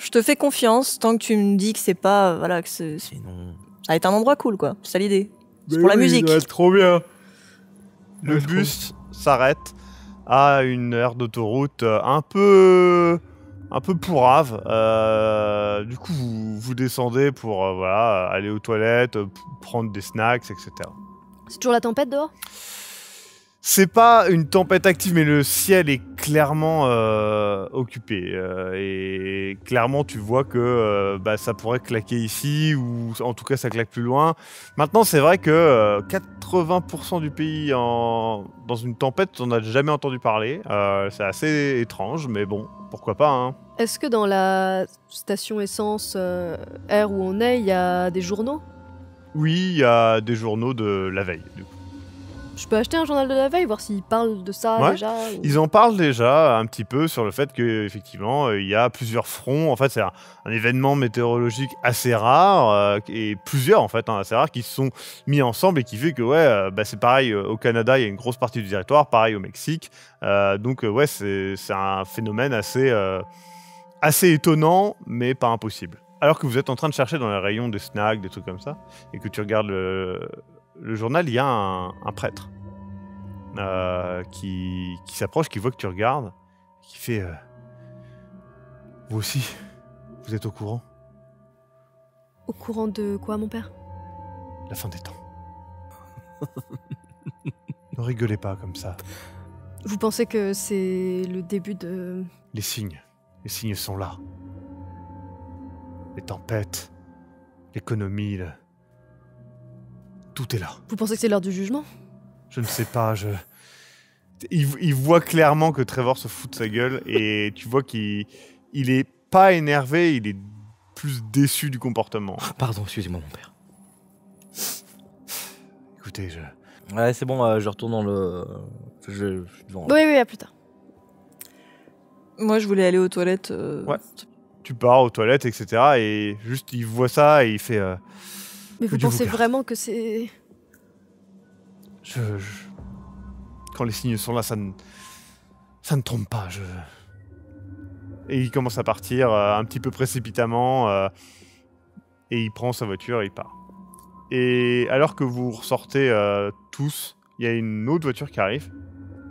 je te fais confiance tant que tu me dis que c'est pas... Voilà, que c'est... sinon... Ça va être un endroit cool, quoi. C'est ça l'idée. C'est pour la musique. Ça va être trop bien. Le bus s'arrête à une aire d'autoroute un peu pourrave. Du coup, vous descendez pour aller aux toilettes, prendre des snacks, etc. C'est toujours la tempête dehors? C'est pas une tempête active, mais le ciel est clairement occupé. Et clairement, tu vois que ça pourrait claquer ici, ou en tout cas, ça claque plus loin. Maintenant, c'est vrai que 80% du pays dans une tempête, on n'a jamais entendu parler. C'est assez étrange, mais bon, pourquoi pas, hein. Est-ce que dans la station essence R où on est, il y a des journaux? Oui, il y a des journaux de la veille, du coup. Je peux acheter un journal de la veille, voir s'ils parlent de ça Ouais. déjà. ou- Ils en parlent déjà un petit peu sur le fait qu'effectivement, il y a plusieurs fronts. En fait, c'est un événement météorologique assez rare, et plusieurs, en fait, assez rares, qui se sont mis ensemble et qui fait que, c'est pareil, au Canada, il y a une grosse partie du territoire, pareil au Mexique. Donc, c'est un phénomène assez étonnant, mais pas impossible. Alors que vous êtes en train de chercher dans les rayons des snacks, des trucs comme ça, et que tu regardes le journal, il y a un prêtre qui s'approche, qui voit que tu regardes, qui fait vous aussi, vous êtes au courant, Au courant de quoi, mon père? la fin des temps. Ne rigolez pas comme ça. Vous pensez que c'est le début de... Les signes sont là. Les tempêtes, l'économie, tout est là. Vous pensez que c'est l'heure du jugement? Je ne sais pas, il voit clairement que Trevor se fout de sa gueule et tu vois qu'il est pas énervé, il est plus déçu du comportement. Pardon, excusez-moi, mon père. Écoutez, Ouais, c'est bon, je retourne dans le. Je suis devant. Oui, oui, à plus tard. Moi, je voulais aller aux toilettes. Ouais. Tu pars aux toilettes, etc. Et juste, il voit ça et il fait... Mais vous Dieu vous pensez garde. vraiment que c'est... Quand les signes sont là, ça ne trompe pas. Et il commence à partir un petit peu précipitamment. Et il prend sa voiture et il part. Et alors que vous ressortez tous, il y a une autre voiture qui arrive,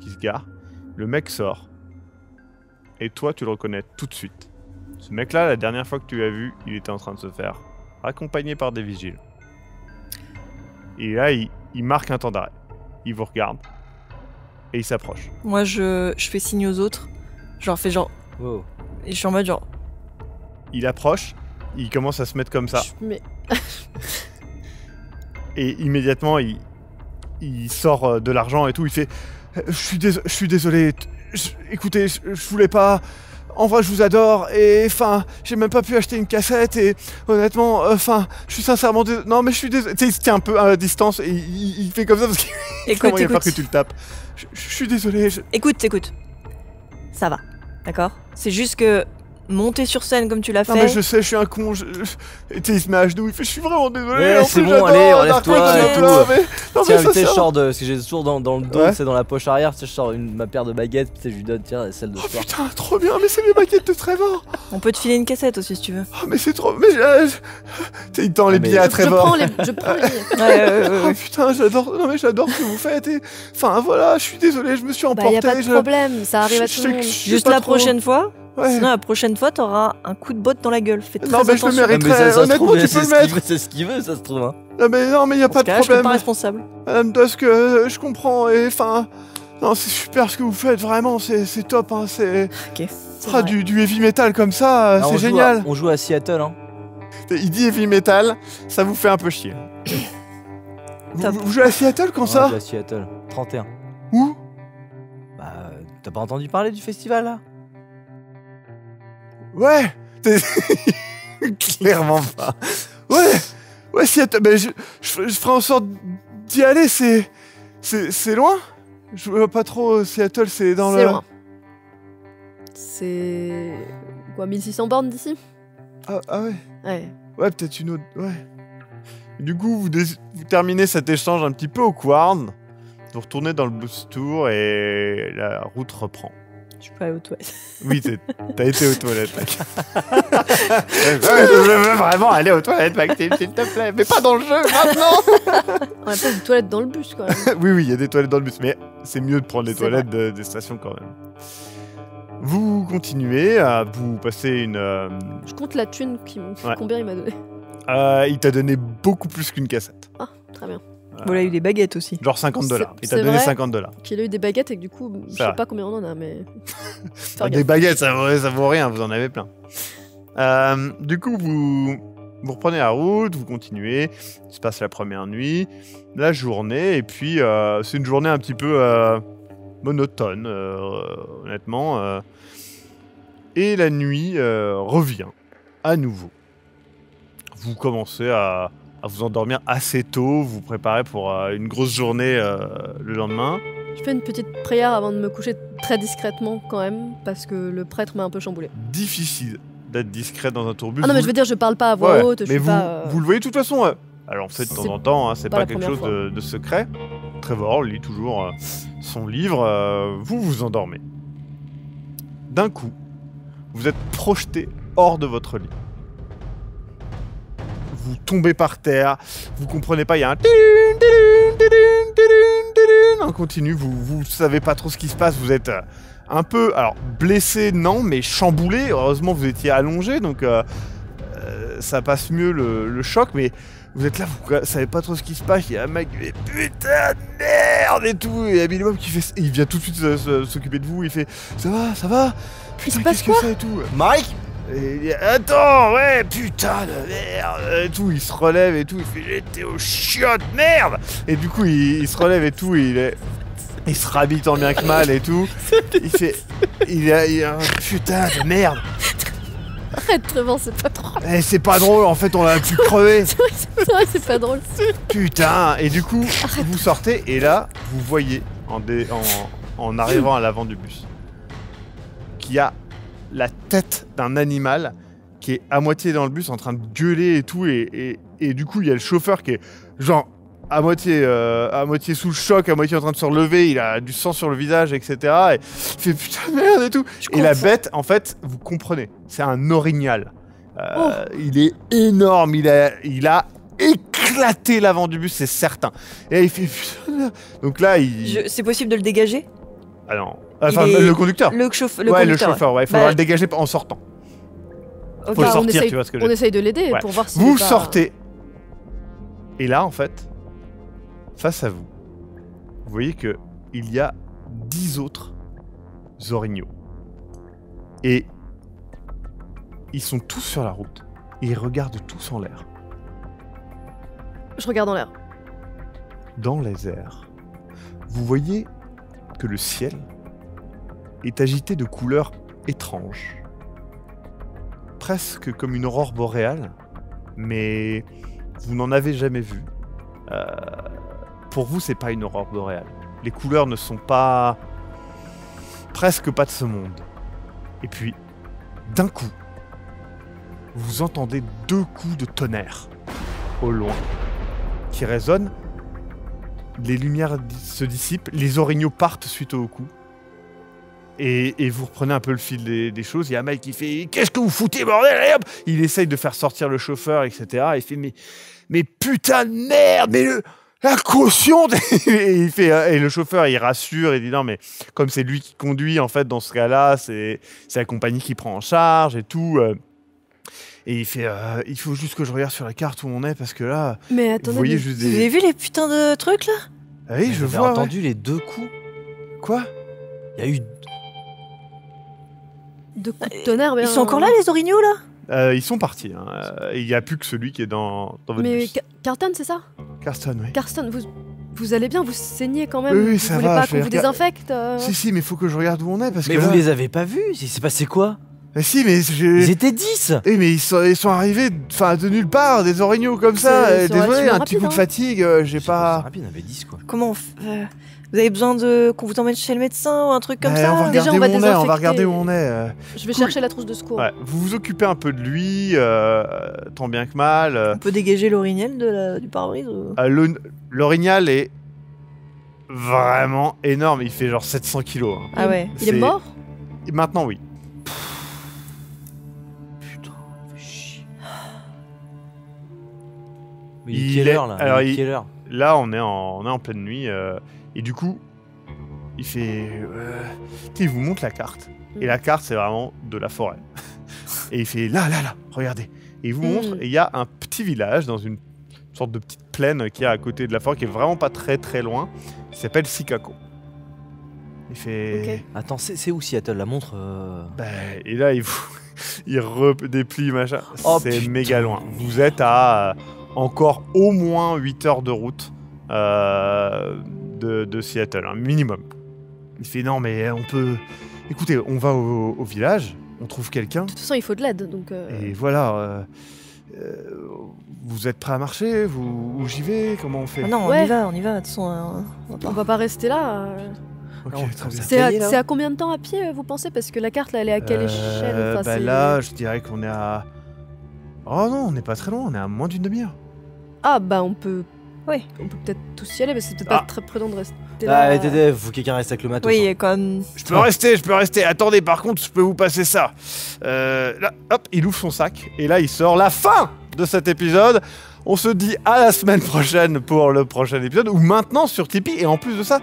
qui se gare. Le mec sort. Et toi, tu le reconnais tout de suite. Ce mec-là, la dernière fois que tu l'as vu, il était en train de se faire accompagné par des vigiles. Et là, il marque un temps d'arrêt. Il vous regarde. Et il s'approche. Moi, je fais signe aux autres. Je leur fais genre. Wow. Et je suis en mode genre. Il approche. Il commence à se mettre comme ça. Mais... Et immédiatement, il sort de l'argent et tout. Il fait je suis désolé. Écoutez, je voulais pas. En vrai, je vous adore. Et enfin, j'ai même pas pu acheter une cassette. Et honnêtement, je suis sincèrement désolé. Non, mais je suis désolé. Tu sais, il se tient un peu à distance et il fait comme ça parce qu'il Écoute, il a peur écoute. que tu le tapes. Je suis désolé. Écoute. Ça va. D'accord? C'est juste que monter sur scène comme tu l'as Non, fait. mais je sais, je suis un con. Et tu sais, il se met à genoux. Il fait je suis vraiment désolé. Ouais, en c'est plus, bon, j'adore allez, Dark relève-toi Knight, et tout. non, mais Tiens, ça tu sais, je sert. sors de. Parce que j'ai toujours dans le dos, Ouais. c'est dans la poche arrière, tu sais, je sors ma paire de baguettes, tu sais, je lui donne, tiens, celle de Oh sport. putain, trop bien. Mais c'est les maquettes de Trevor. On peut te filer une cassette aussi si tu veux. Oh, mais c'est trop. Mais tu sais, il tend les Ah, mais billets à je Trevor. Je prends les billets. Ouais. Oh putain, j'adore. Non, mais j'adore ce que vous faites. Et... Enfin, voilà, je suis désolé, je me suis Bah, emporté. y a pas de problème, ça arrive à je tout sais le que monde. je suis Juste pas la trop- prochaine fois. Ouais. Sinon, la prochaine fois, t'auras un coup de botte dans la gueule. Fais très Non, mais je le attention. mérite. mais ça se Honnêtement, trouve, tu peux c'est le ce qu'il mettre. veut, c'est ce qu'il veut, ça se trouve. Hein. Non, mais y a Dans pas ce de cas-là, je suis pas problème. responsable. Madame Dusk, je comprends. Et enfin. Non, c'est super ce que vous faites, vraiment, c'est top. Hein, c'est. Ok. C'est Ah, vrai. du heavy metal comme ça, Ah, c'est on génial. On joue à Seattle, hein. Il dit heavy metal, ça vous fait un peu chier. Top. Vous jouez à Seattle quand On ça joue à Seattle. 31. Où Bah, t'as pas entendu parler du festival là? Ouais. Clairement pas. Ouais, Seattle. Ben, je ferai en sorte d'y aller. C'est loin. Je vois pas trop. Seattle, c'est dans le. C'est loin. C'est... Quoi, 1600 bornes d'ici? Ah ouais. Ouais. Ouais, peut-être une autre. Ouais. Du coup, vous terminez cet échange un petit peu awkward. Vous retournez dans le bus tour et la route reprend. Je peux aller aux toilettes. Oui, t'as été aux toilettes, mec. Je veux vraiment aller aux toilettes, Maxime, s'il te plaît. Mais pas dans le jeu, maintenant. On a pas une toilette dans le bus, quand même. Oui, il y a des toilettes dans le bus, mais c'est mieux de prendre les C'est toilettes des stations quand même. Vous continuez, vous passez une... Je compte la thune, Ouais. combien il m'a donné. il t'a donné beaucoup plus qu'une cassette. Ah, très bien. Bon, là, il y a eu des baguettes aussi. Genre $50. Il t'a c'est donné vrai. $50. Qu'il a eu des baguettes et que du coup, je vrai. sais pas combien on en a, mais... Fais Des gaffe. baguettes, ça vaut rien, vous en avez plein. Du coup, vous reprenez la route, vous continuez, il se passe la première nuit, la journée, et puis c'est une journée un petit peu monotone, honnêtement. Et la nuit revient à nouveau. Vous commencez à à vous endormir assez tôt, vous préparez pour une grosse journée le lendemain. Je fais une petite prière avant de me coucher très discrètement quand même, parce que le prêtre m'a un peu chamboulé. Difficile d'être discret dans un tourbus. Ah non, mais je veux dire, je parle pas à voix haute, je mais suis pas... vous le voyez de toute façon. Alors on fait de temps C'est en temps, hein, c'est pas pas la quelque première chose de secret. Trevor lit toujours son livre, vous vous endormez. D'un coup, vous êtes projeté hors de votre lit. Vous tombez par terre, vous comprenez pas, il y a un continu, vous savez pas trop ce qui se passe, vous êtes un peu, alors blessé non, mais chamboulé. Heureusement vous étiez allongé, donc ça passe mieux le choc, mais vous êtes là, vous savez pas trop ce qui se passe. Il y a un mec qui fait putain de merde et tout, et il y a Billy Bob qui fait, il vient tout de suite s'occuper de vous, il fait ça va, putain qu'est-ce que c'est et tout. Mike? Et il dit, attends, ouais, putain de merde et tout, il se relève et tout, il fait j'étais au chiottes, merde. Et du coup il se relève et tout, et il se rhabille tant bien que mal et tout. Il fait, il a putain de merde. Arrête, Trevor, c'est pas drôle. Eh, c'est pas drôle, en fait on l'a pu crever. C'est vrai, c'est pas drôle. Putain. Et du coup vous sortez et là vous voyez en arrivant à l'avant du bus qu'il y a la tête d'un animal qui est à moitié dans le bus en train de gueuler et tout, et du coup il y a le chauffeur qui est genre à moitié sous le choc, à moitié en train de se relever, il a du sang sur le visage, etc. Et il fait putain de merde et tout. Et la bête, en fait, vous comprenez, c'est un orignal. Il est énorme, il a éclaté l'avant du bus, c'est certain. Et il fait putain de merde. Donc là, C'est possible de le dégager? Ah non. Enfin, le conducteur. Le conducteur, le chauffeur, ouais. Il faudra le dégager en sortant. Ok. Faut le sortir, essaye, tu vois ce que je on veux dire. essaye de l'aider Ouais. pour voir si... Vous sortez. Et là, en fait, face à vous, vous voyez que il y a 10 autres orignaux. Et ils sont tous sur la route. Et ils regardent tous en l'air. Je regarde en l'air. Dans les airs, vous voyez que le ciel est agité de couleurs étranges. Presque comme une aurore boréale, mais vous n'en avez jamais vu. Pour vous, c'est pas une aurore boréale. Les couleurs ne sont pas... presque pas de ce monde. Et puis, d'un coup, vous entendez 2 coups de tonnerre au loin qui résonnent. Les lumières se dissipent, les orignaux partent suite au coup. Et vous reprenez un peu le fil des choses. Il y a un mec qui fait « Qu'est-ce que vous foutez, bordel ?» Et hop, il essaye de faire sortir le chauffeur, etc. Il fait « Mais putain de merde, mais la caution !» Et le chauffeur, il rassure, il dit « Non, mais comme c'est lui qui conduit, en fait, dans ce cas-là, c'est la compagnie qui prend en charge et tout. » Et il fait « Il faut juste que je regarde sur la carte où on est, parce que là, Mais vous attendez, voyez mais- juste Vous avez des... vu les putains de trucs là? » Ah oui, je J'ai vois. entendu les 2 coups. Ouais. Quoi? Il y a eu... de coups de tonnerre, mais... Ils sont encore là les orignaux là? Ils sont partis. Hein. Il n'y a plus que celui qui est dans votre Mais bus. Carlton, c'est ça? Carston, oui. Carston, vous allez bien? Vous saignez quand même? Oui, vous ça voulez va, pas je vais qu'on vous désinfecte Si, mais il faut que je regarde où on est, parce Mais que vous là... les avez pas vus? Il s'est passé quoi? Mais si, mais Ils étaient 10! Eh, mais ils sont arrivés de nulle part, des orignaux comme ça. C'est Désolé, relativement un petit rapide, coup de hein. fatigue, j'ai C'est pas... rapide, il y en avait 10 quoi. Comment on vous avez besoin qu'on vous emmène chez le médecin ou un truc comme Eh, ça? on va Déjà, regarder on où va on est, on va désinfecter. regarder où on est. Je vais Cool. chercher la trousse de secours. Ouais, vous vous occupez un peu de lui, tant bien que mal. On peut dégager l'orignal du pare-brise ou... L'orignal est vraiment énorme, il fait genre 700 kilos. Hein. Ah ouais. Il est mort? Et maintenant, oui. Putain, fais chier. Mais Il il est quelle est- heure là? alors, Il est il- quelle heure? Là, on est en pleine nuit, et du coup, il fait... tu sais, il vous montre la carte. Et la carte, c'est vraiment de la forêt. Et il fait, là, regardez. Et il vous montre, et il y a un petit village dans une sorte de petite plaine qui est à côté de la forêt, qui est vraiment pas très très loin, qui s'appelle Sikako. Il fait... Attends, c'est où Seattle? La montre Bah, et là, il vous... il redéplie, machin. Oh, c'est putain. méga loin. Vous êtes à encore au moins 8 heures de route de Seattle, un minimum. Il fait, non, mais on peut... Écoutez, on va au village, on trouve quelqu'un, De toute façon, il faut de l'aide, donc... et voilà. Vous êtes prêts à marcher ou j'y vais? Comment on fait? Ah non, Ouais. on y va. De toute façon, On va pas rester là. Ok, Non, très bien. C'est à combien de temps à pied, vous pensez? Parce que la carte, là, elle est à quelle échelle? Enfin, c'est- Là, je dirais qu'on est à... Oh non, on n'est pas très loin, on est à moins d'une demi-heure. Ah, bah, on peut... Oui. On peut peut-être tous y aller, mais c'est peut-être Ah. pas très prudent de rester Ah, là. Dédé, faut que quelqu'un reste avec le matos. Oui, il y hein. a quand même. Je peux rester. Attendez, par contre, je peux vous passer ça. Là, hop, il ouvre son sac et là, il sort la fin de cet épisode. On se dit à la semaine prochaine pour le prochain épisode ou maintenant sur Tipeee. Et en plus de ça,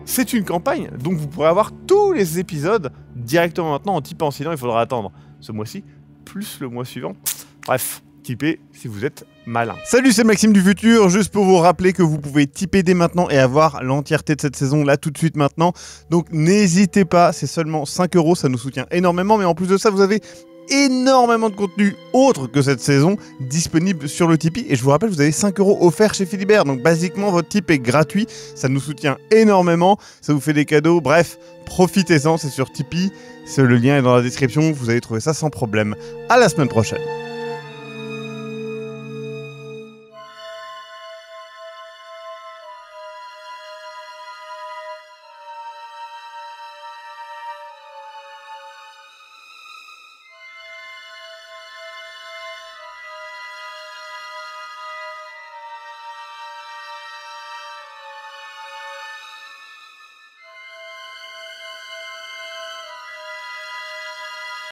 c'est une campagne, donc vous pourrez avoir tous les épisodes directement maintenant en Tipeee. Sinon, il faudra attendre ce mois-ci plus le mois suivant. Bref, Tipeee si vous êtes malin. Salut, c'est Maxime du futur, juste pour vous rappeler que vous pouvez tiper dès maintenant et avoir l'entièreté de cette saison là tout de suite maintenant. Donc n'hésitez pas, c'est seulement 5 €, ça nous soutient énormément, mais en plus de ça, vous avez énormément de contenu autre que cette saison disponible sur le Tipeee. Et je vous rappelle, vous avez 5 € offerts chez Philibert, donc basiquement votre type est gratuit, ça nous soutient énormément, ça vous fait des cadeaux, bref, profitez-en, c'est sur Tipeee, le lien est dans la description, vous allez trouver ça sans problème. À la semaine prochaine.